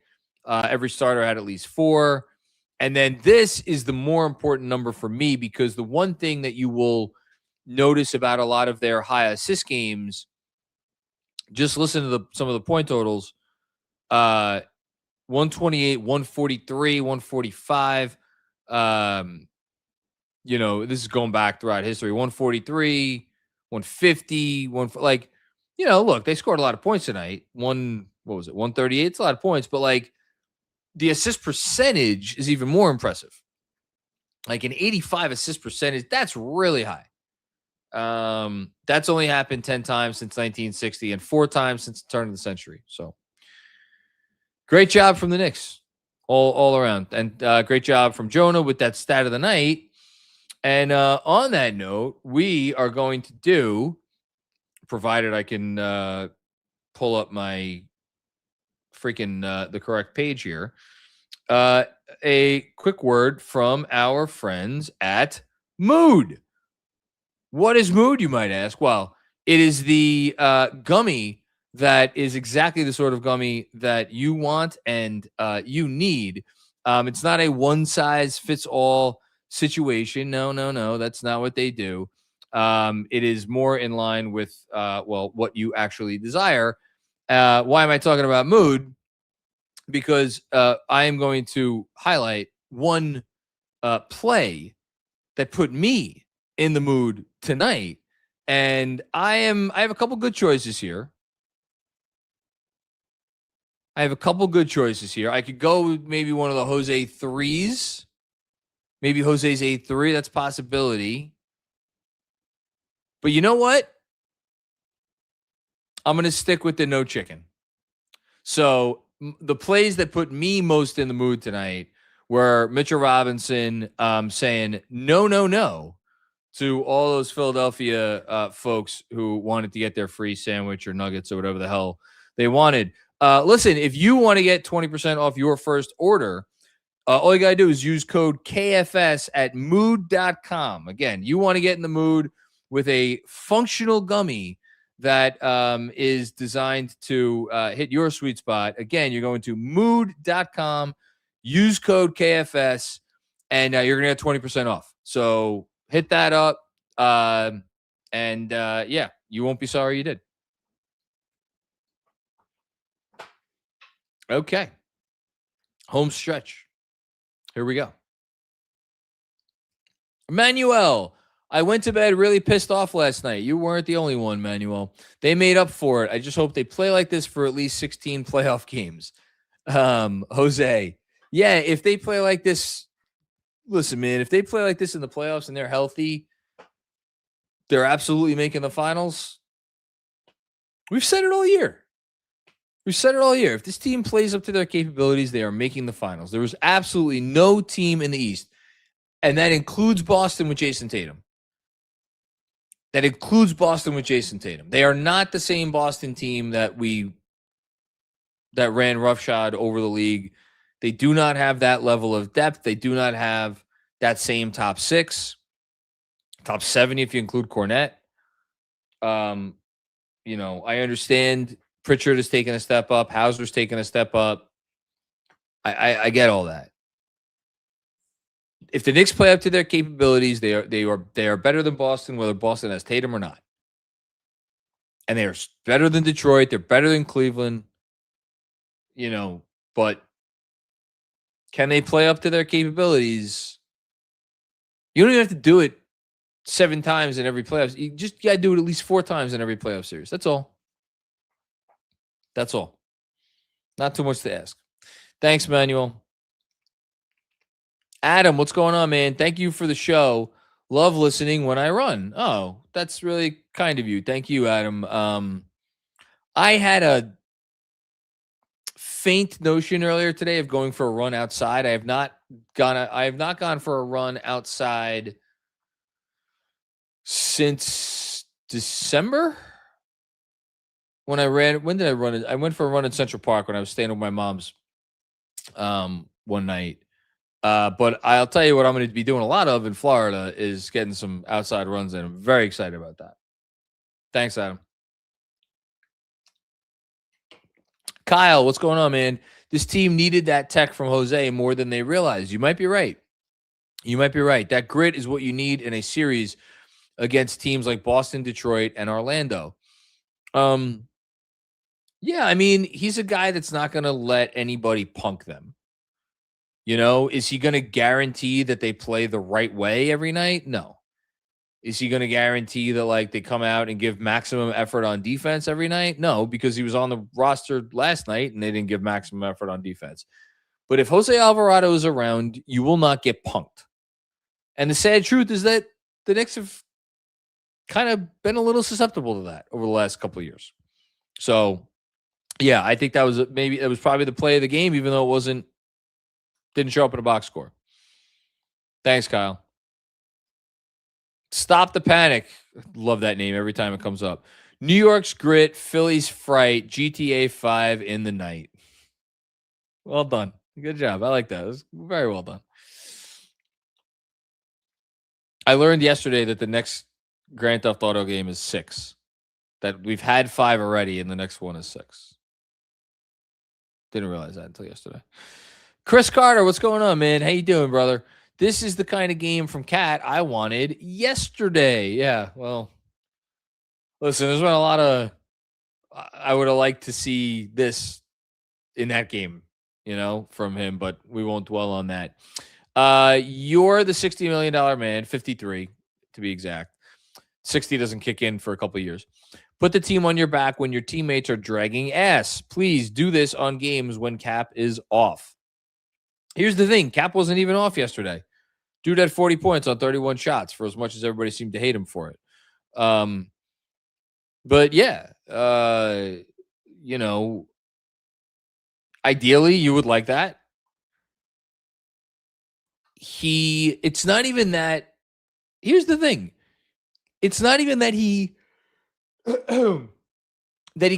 A: Every starter had at least 4. And then this is the more important number for me because the one thing that you will notice about a lot of their high assist games, just listen to some of the point totals. 128, 143, 145. This is going back throughout history. 143, 150, look, they scored a lot of points tonight. 138? It's a lot of points, but like the assist percentage is even more impressive. Like an 85 assist percentage, that's really high. That's only happened 10 times since 1960 and 4 times since the turn of the century. So great job from the Knicks all around. And great job from Jonah with that stat of the night. And on that note, we are going to do, provided I can pull up my freaking the correct page here, a quick word from our friends at Mood. What is Mood, you might ask? Well, it is the gummy that is exactly the sort of gummy that you want and you need. It's not a one-size-fits-all situation. No. That's not what they do. It is more in line with, what you actually desire. Why am I talking about Mood? Because I am going to highlight one play that put me in the mood tonight. And I have a couple good choices here. I could go with maybe one of the Jose threes. Maybe Jose's 8-3. That's a possibility. But you know what? I'm going to stick with the no chicken. So the plays that put me most in the mood tonight were Mitchell Robinson saying no to all those Philadelphia folks who wanted to get their free sandwich or nuggets or whatever the hell they wanted. Listen, if you want to get 20% off your first order, all you got to do is use code KFS at mood.com. Again, you want to get in the mood with a functional gummy that is designed to hit your sweet spot. Again, you're going to mood.com, use code KFS, and you're going to get 20% off. So hit that up. Yeah, you won't be sorry you did. Okay. Home stretch. Here we go. Manuel, I went to bed really pissed off last night. You weren't the only one, Manuel. They made up for it. I just hope they play like this for at least 16 playoff games. Jose, yeah, if they play like this, listen, man, if they play like this in the playoffs and they're healthy, they're absolutely making the finals. We've said it all year. If this team plays up to their capabilities, they are making the finals. There was absolutely no team in the East, and that includes Boston with Jason Tatum. They are not the same Boston team that ran roughshod over the league. They do not have that level of depth. They do not have that same top 6, top 7 if you include Cornette. I understand Pritchard has taken a step up. Hauser's taken a step up. I get all that. If the Knicks play up to their capabilities, they are better than Boston, whether Boston has Tatum or not. And they are better than Detroit. They're better than Cleveland. But can they play up to their capabilities? You don't even have to do it 7 times in every playoffs. You just got to do it at least 4 times in every playoff series. That's all. Not too much to ask. Thanks, Manuel. Adam, what's going on, man? Thank you for the show. Love listening when I run. Oh, that's really kind of you. Thank you, Adam. I had a faint notion earlier today of going for a run outside. I have not gone for a run outside since December. When did I run it? I went for a run in Central Park when I was staying with my mom's one night. But I'll tell you what I'm going to be doing a lot of in Florida is getting some outside runs in. I'm very excited about that. Thanks, Adam. Kyle, what's going on, man? This team needed that tech from Jose more than they realized. You might be right. That grit is what you need in a series against teams like Boston, Detroit, and Orlando. Yeah, I mean, he's a guy that's not going to let anybody punk them. Is he going to guarantee that they play the right way every night? No. Is he going to guarantee that they come out and give maximum effort on defense every night? No, because he was on the roster last night and they didn't give maximum effort on defense. But if Jose Alvarado is around, you will not get punked. And the sad truth is that the Knicks have kind of been a little susceptible to that over the last couple of years. So, yeah, I think that was probably the play of the game, even though didn't show up in a box score. Thanks, Kyle. Stop the Panic. Love that name every time it comes up. New York's grit, Philly's fright, GTA 5 in the night. Well done. Good job. I like that. It was very well done. I learned yesterday that the next Grand Theft Auto game is 6. That we've had 5 already, and the next one is 6. Didn't realize that until yesterday. Chris Carter, what's going on, man? How you doing, brother? This is the kind of game from Cat I wanted yesterday. Yeah, well, listen, there's been a lot of I would have liked to see this in that game, from him, but we won't dwell on that. You're the $60 million man, 53 to be exact. 60 doesn't kick in for a couple of years. Put the team on your back when your teammates are dragging ass. Please do this on games when Cap is off. Here's the thing. Cap wasn't even off yesterday. Dude had 40 points on 31 shots for as much as everybody seemed to hate him for it. But yeah, ideally you would like that. It's not even that. Here's the thing. It's not even that he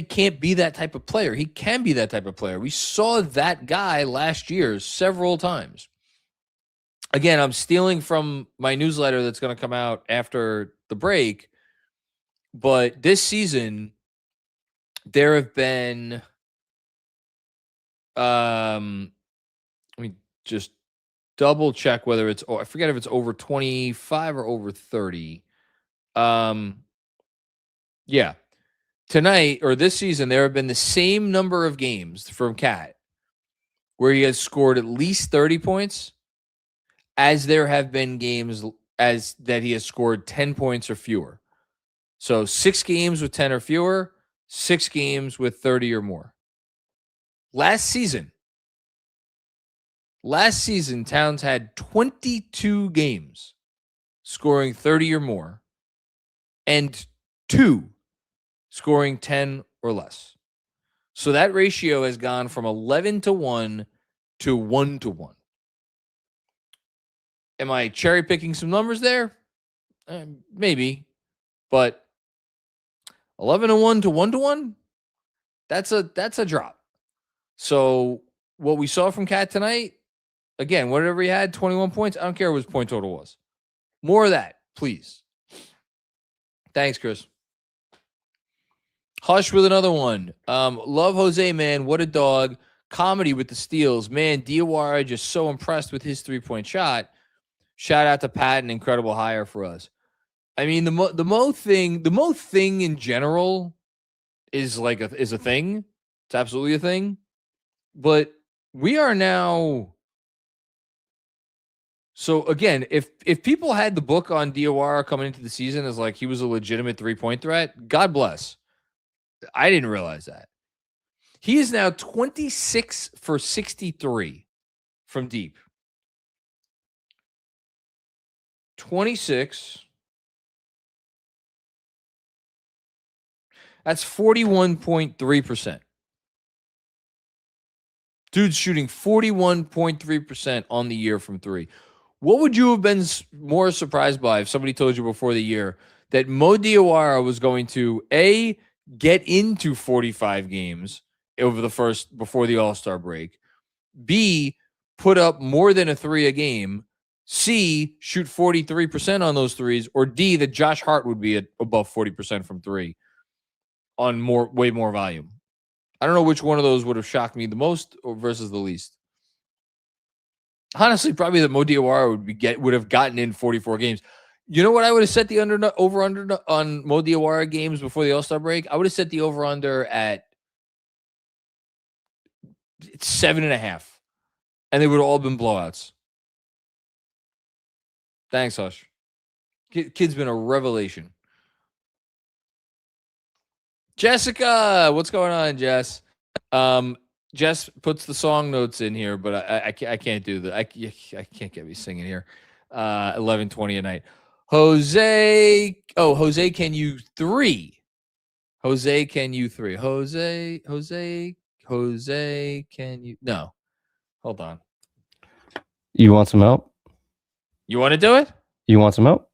A: can't be that type of player. He can be that type of player. We saw that guy last year several times. Again, I'm stealing from my newsletter that's going to come out after the break. But this season, there have been, let me just double check whether it's, I forget if it's over 25 or over 30. Yeah. Tonight or this season, there have been the same number of games from Cat where he has scored at least 30 points as there have been games as that he has scored 10 points or fewer. So 6 games with 10 or fewer, 6 games with 30 or more. Last season, Towns had 22 games scoring 30 or more and 2 scoring 10 or less. So that ratio has gone from 11-1 to 1-1. Am I cherry picking some numbers there? Maybe, but 11-1 to 1-1, that's a drop. So what we saw from Cat tonight, again, whatever he had, 21 points. I don't care what his point total was. More of that, please. Thanks, Chris. Hush with another one. Love Jose, man. What a dog. Comedy with the steals. Man, Diawara just so impressed with his 3-point shot. Shout out to Pat, an incredible hire for us. I mean, the Mo thing in general is like is a thing. It's absolutely a thing. But we are now. So again, if people had the book on Diawara coming into the season as like he was a legitimate 3-point threat, God bless. I didn't realize that. He is now 26 for 63 from deep. 26. That's 41.3%. Dude's shooting 41.3% on the year from 3. What would you have been more surprised by if somebody told you before the year that Mo Diawara was going to A, get into 45 games before the All-Star break, B, put up more than a 3 a game, C, shoot 43% on those threes, or D, that Josh Hart would be at above 40% from 3 on way more volume? I don't know which one of those would have shocked me the most versus the least. Honestly, probably that Mo Diawara would have gotten in 44 games. You know what I would have set the over-under on Mo Diawara games before the All-Star break? I would have set the over-under at 7.5. And they would have all been blowouts. Thanks, Hush. Kid's been a revelation. Jessica, what's going on, Jess? Jess puts the song notes in here, but I can't do that. I can't get me singing here. 11:20 at night. Jose, can you 3? Jose, can you 3? Jose, can you? No. Hold on.
B: You want some help?
A: You want to do it?
B: You want some help?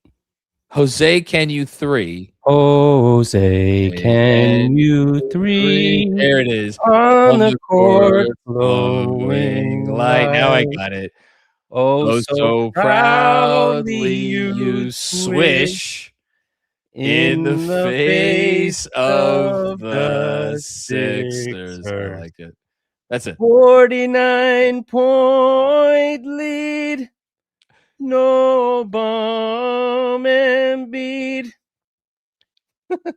A: Jose, can you 3?
B: Jose, can you 3?
A: There it is.
B: On the court, glowing
A: light. Now I got it.
B: Oh,
A: so proudly you swish in the face of the Sixers. I like it. That's it.
B: 49-point lead. No bomb and beat.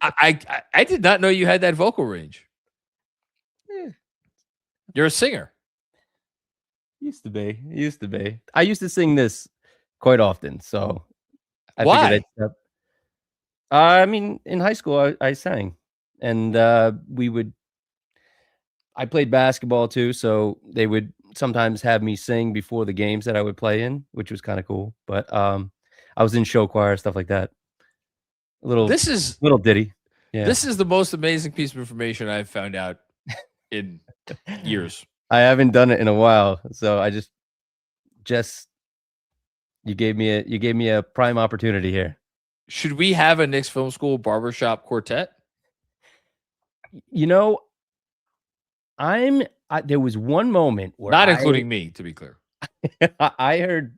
A: I did not know you had that vocal range.
B: Yeah.
A: You're a singer.
B: Used to be. I used to sing this quite often, so
A: Why?
B: I mean, in high school, I sang, and I played basketball too, so they would sometimes have me sing before the games that I would play in, which was kind of cool. But I was in show choir, stuff like that. Little ditty. Yeah.
A: This is the most amazing piece of information I've found out in years.
B: I haven't done it in a while, so I just you gave me a prime opportunity here.
A: Should we have a Knicks Film School barbershop quartet?
B: You know, there was one moment where
A: not including me, to be clear.
B: I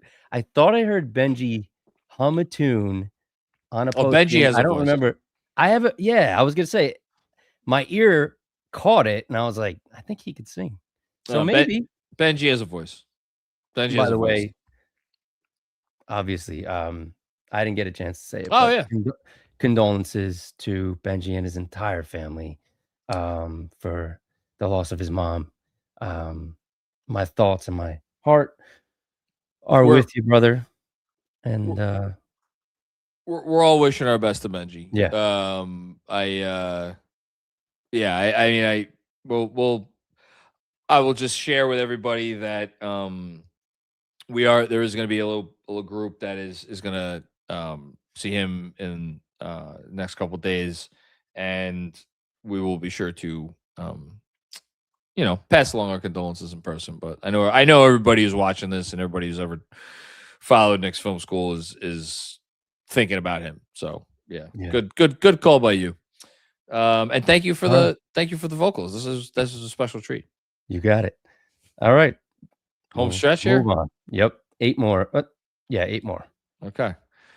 B: thought I heard Benji hum a tune on a post
A: Benji
B: game.
A: has
B: I don't remember. I was gonna say my ear caught it, and I was like, I think he could sing. So maybe
A: Benji has a voice. Benji
B: by
A: has
B: the
A: a voice.
B: way, obviously, I didn't get a chance to say it.
A: Oh,
B: but
A: yeah.
B: Condolences to Benji and his entire family for the loss of his mom. My thoughts and my heart are with you, brother. And
A: we're all wishing our best to Benji.
B: Yeah.
A: I will just share with everybody that there is going to be a little group that is going to see him in the next couple of days, and we will be sure to pass along our condolences in person. But I know everybody who's watching this and everybody who's ever followed Knicks Film School is thinking about him. So yeah. Good call by you. And thank you for the vocals. This is a special treat.
B: You got it. All right.
A: Home stretch here.
B: Move on. Yep. 8 more. 8 more.
A: Okay.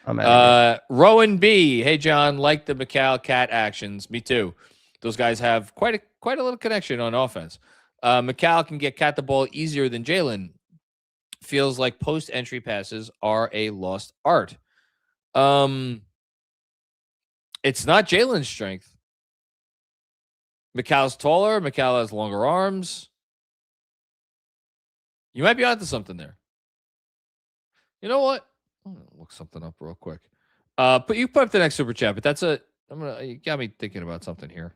B: I'm out.
A: Rowan B. Hey John, like the McCall Cat actions. Me too. Those guys have quite a little connection on offense. McCall can get Cat the ball easier than Jalen. Feels like post entry passes are a lost art. It's not Jalen's strength. McCall's taller. McCall has longer arms. You might be onto something there. You know what? I'm gonna look something up real quick. But you put up the next super chat. But you got me thinking about something here.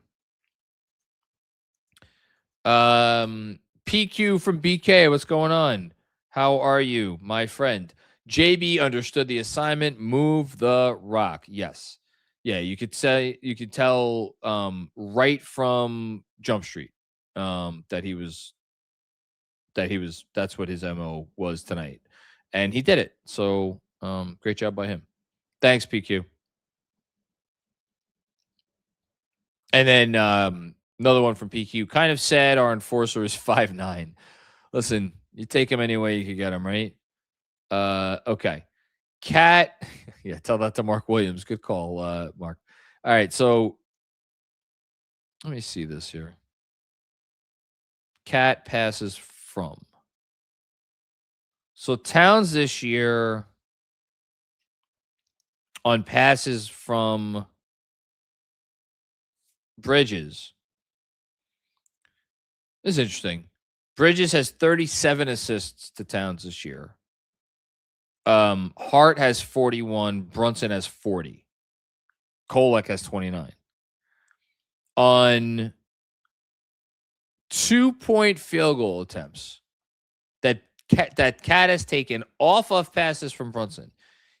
A: PQ from BK, what's going on? How are you, my friend? JB understood the assignment. Move the rock. Yes. Yeah, you could tell right from Jump Street that's what his MO was tonight. And he did it. So great job by him. Thanks, PQ. And then another one from PQ. Kind of sad our enforcer is 5'9". Listen, you take him any way you could get him, right? Okay. Cat. Yeah, tell that to Mark Williams. Good call, Mark. All right, so let me see this here. Cat passes from. So Towns this year on passes from Bridges. This is interesting. Bridges has 37 assists to Towns this year. Hart has 41. Brunson has 40. Kolek has 29. On 2-point field goal attempts that Cat has taken off of passes from Brunson,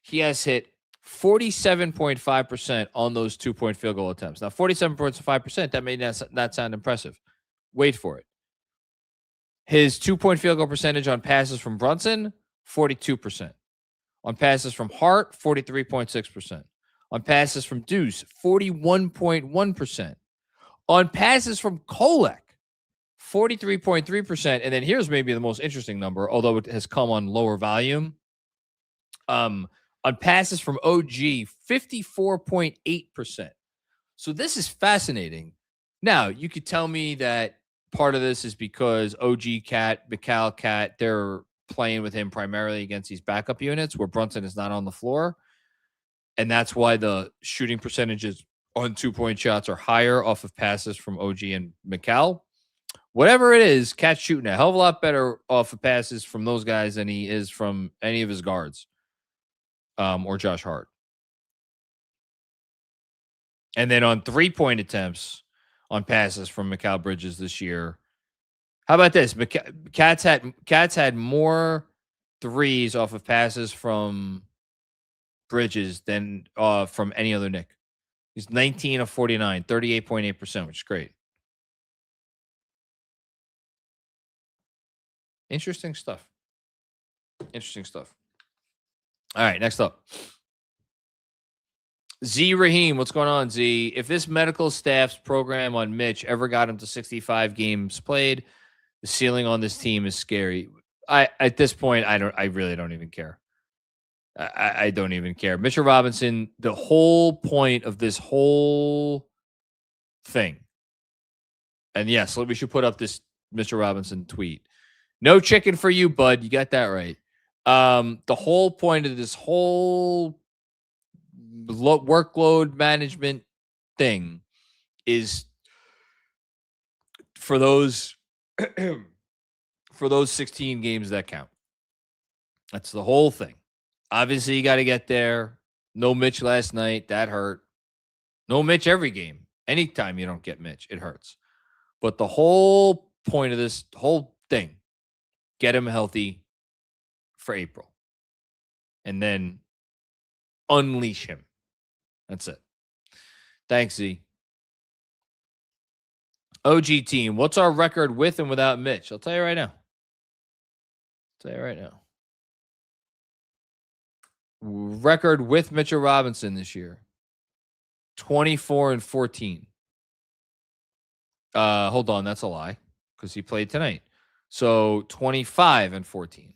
A: he has hit 47.5% on those 2-point field goal attempts. Now, 47.5%, that may not sound impressive. Wait for it. His 2-point field goal percentage on passes from Brunson, 42%. On passes from Hart, 43.6%. On passes from Deuce, 41.1%. On passes from Kolek, 43.3%. And then here's maybe the most interesting number, although it has come on lower volume. On passes from OG, 54.8%. So this is fascinating. Now, you could tell me that part of this is because OG Cat, McCall Cat, they're playing with him primarily against these backup units where Brunson is not on the floor. And that's why the shooting percentages on 2-point shots are higher off of passes from OG and McCall. Whatever it is, Cat's shooting a hell of a lot better off of passes from those guys than he is from any of his guards or Josh Hart. And then on 3-point attempts on passes from McCall Bridges this year, how about this? Cat's had more threes off of passes from Bridges than from any other Knick. He's 19 of 49, 38.8%, which is great. Interesting stuff. All right, next up. Z Raheem, what's going on, Z? If this medical staff's program on Mitch ever got him to 65 games played, the ceiling on this team is scary. At this point, I really don't even care. I don't even care. Mitchell Robinson, the whole point of this whole thing, and yes, we should put up this Mitchell Robinson tweet. No chicken for you, bud. You got that right. The whole point of this whole workload management thing is for those 16 games that count. That's the whole thing. Obviously, you got to get there. No Mitch last night. That hurt. No Mitch every game. Anytime you don't get Mitch, it hurts. But the whole point of this whole thing, get him healthy for April. And then unleash him. That's it. Thanks, Z. OG team, what's our record with and without Mitch? I'll tell you right now. Record with Mitchell Robinson this year, 24-14. Hold on, that's a lie because he played tonight. So 25-14.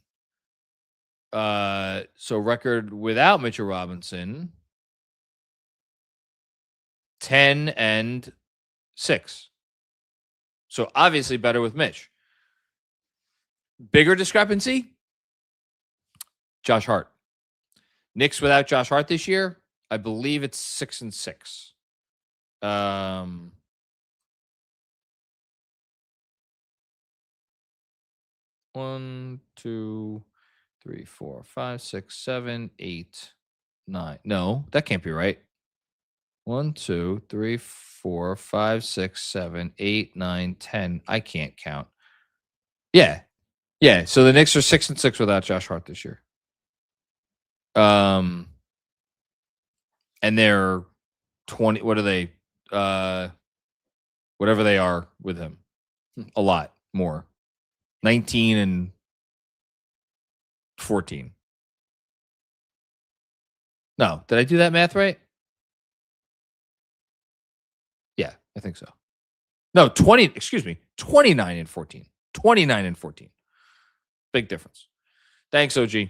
A: So record without Mitchell Robinson, 10-6. So obviously better with Mitch. Bigger discrepancy? Josh Hart. Knicks without Josh Hart this year, I believe it's 6-6. 1, 2, 3, 4, 5, 6, 7, 8, 9. No, that can't be right. 1, 2, 3, 4, 5, 6, 7, 8, 9, 10. I can't count. Yeah. So the Knicks are 6-6 without Josh Hart this year. And they're 20. What are they? Whatever they are with him, a lot more. 19-14. No, did I do that math right? Yeah, I think so. No, 20. Excuse me, 29-14. 29-14. Big difference. Thanks, OG.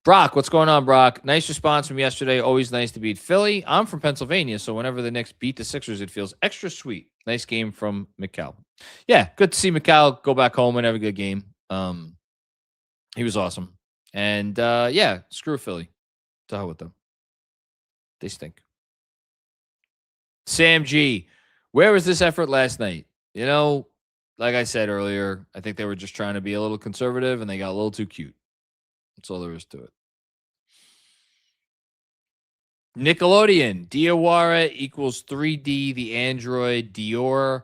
A: Brock, what's going on, Brock? Nice response from yesterday. Always nice to beat Philly. I'm from Pennsylvania, so whenever the Knicks beat the Sixers, it feels extra sweet. Nice game from McCall. Yeah, good to see McCall go back home and have a good game. He was awesome. And, yeah, screw Philly. To hell with them. They stink. Sam G, where was this effort last night? You know, like I said earlier, I think they were just trying to be a little conservative, and they got a little too cute. That's all there is to it. Nickelodeon, Diawara equals 3D, the Android, Dior,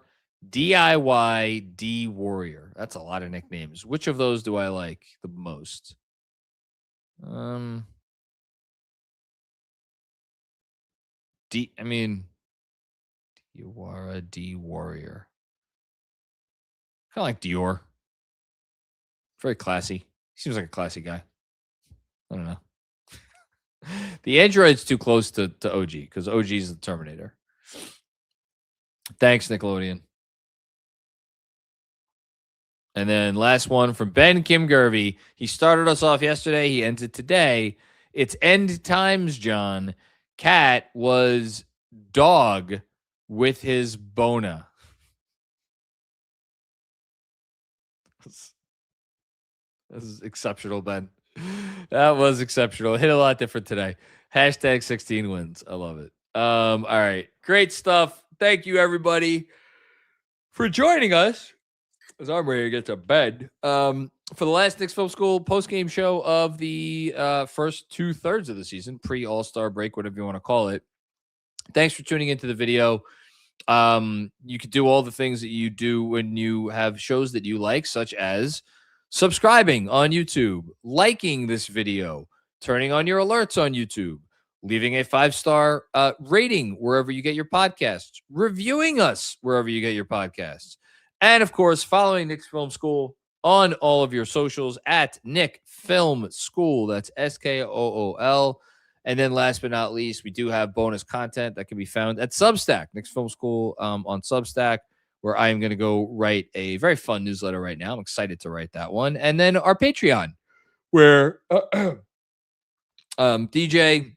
A: DIY, D Warrior. That's a lot of nicknames. Which of those do I like the most? Diawara, D Warrior. Kind of like Dior. Very classy. Seems like a classy guy. I don't know. The Android's too close to OG because OG is the Terminator. Thanks, Nickelodeon. And then last one from Ben Kim Gervey. He started us off yesterday. He ends it today. It's end times, John. Cat was dog with his Bona. This is exceptional, Ben. That was exceptional. Hit a lot different today. Hashtag 16 wins. I love it. All right. Great stuff. Thank you, everybody, for joining us as I'm ready to get to bed. For the last Knicks Film School postgame show of the first 2/3 of the season, pre-All-Star break, whatever you want to call it. Thanks for tuning into the video. You can do all the things that you do when you have shows that you like, such as subscribing on YouTube, liking this video, turning on your alerts on YouTube, leaving a 5-star rating wherever you get your podcasts, reviewing us wherever you get your podcasts, and, of course, following Knicks Film School on all of your socials at Knick Film School. That's SKOOL. And then last but not least, we do have bonus content that can be found at Substack, Knicks Film School on Substack, where I am going to go write a very fun newsletter right now. I'm excited to write that one. And then our Patreon, where DJ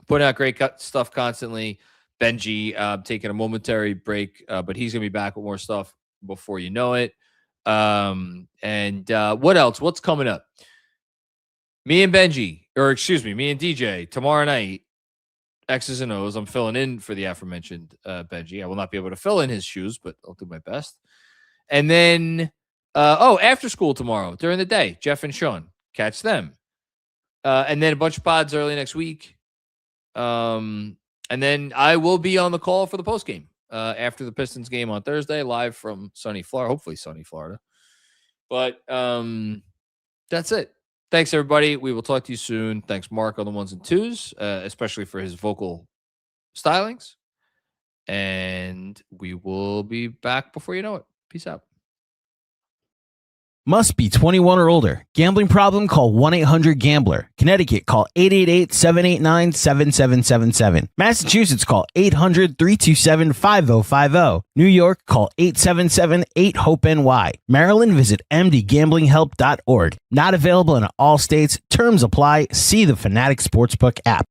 A: putting out great stuff constantly. Benji taking a momentary break, but he's going to be back with more stuff before you know it. And what else? What's coming up? Me and DJ tomorrow night, X's and O's. I'm filling in for the aforementioned Benji. I will not be able to fill in his shoes, but I'll do my best. And then, after school tomorrow during the day, Jeff and Sean, catch them. And then a bunch of pods early next week. And then I will be on the call for the postgame after the Pistons game on Thursday, live from sunny Florida, hopefully sunny Florida. But that's it. Thanks, everybody. We will talk to you soon. Thanks, Mark, on the ones and twos, especially for his vocal stylings. And we will be back before you know it. Peace out.
C: Must be 21 or older. Gambling problem? Call 1-800-GAMBLER. Connecticut, call 888-789-7777. Massachusetts, call 800-327-5050. New York, call 877-8-HOPE-NY. Maryland, visit mdgamblinghelp.org. Not available in all states. Terms apply. See the Fanatics Sportsbook app.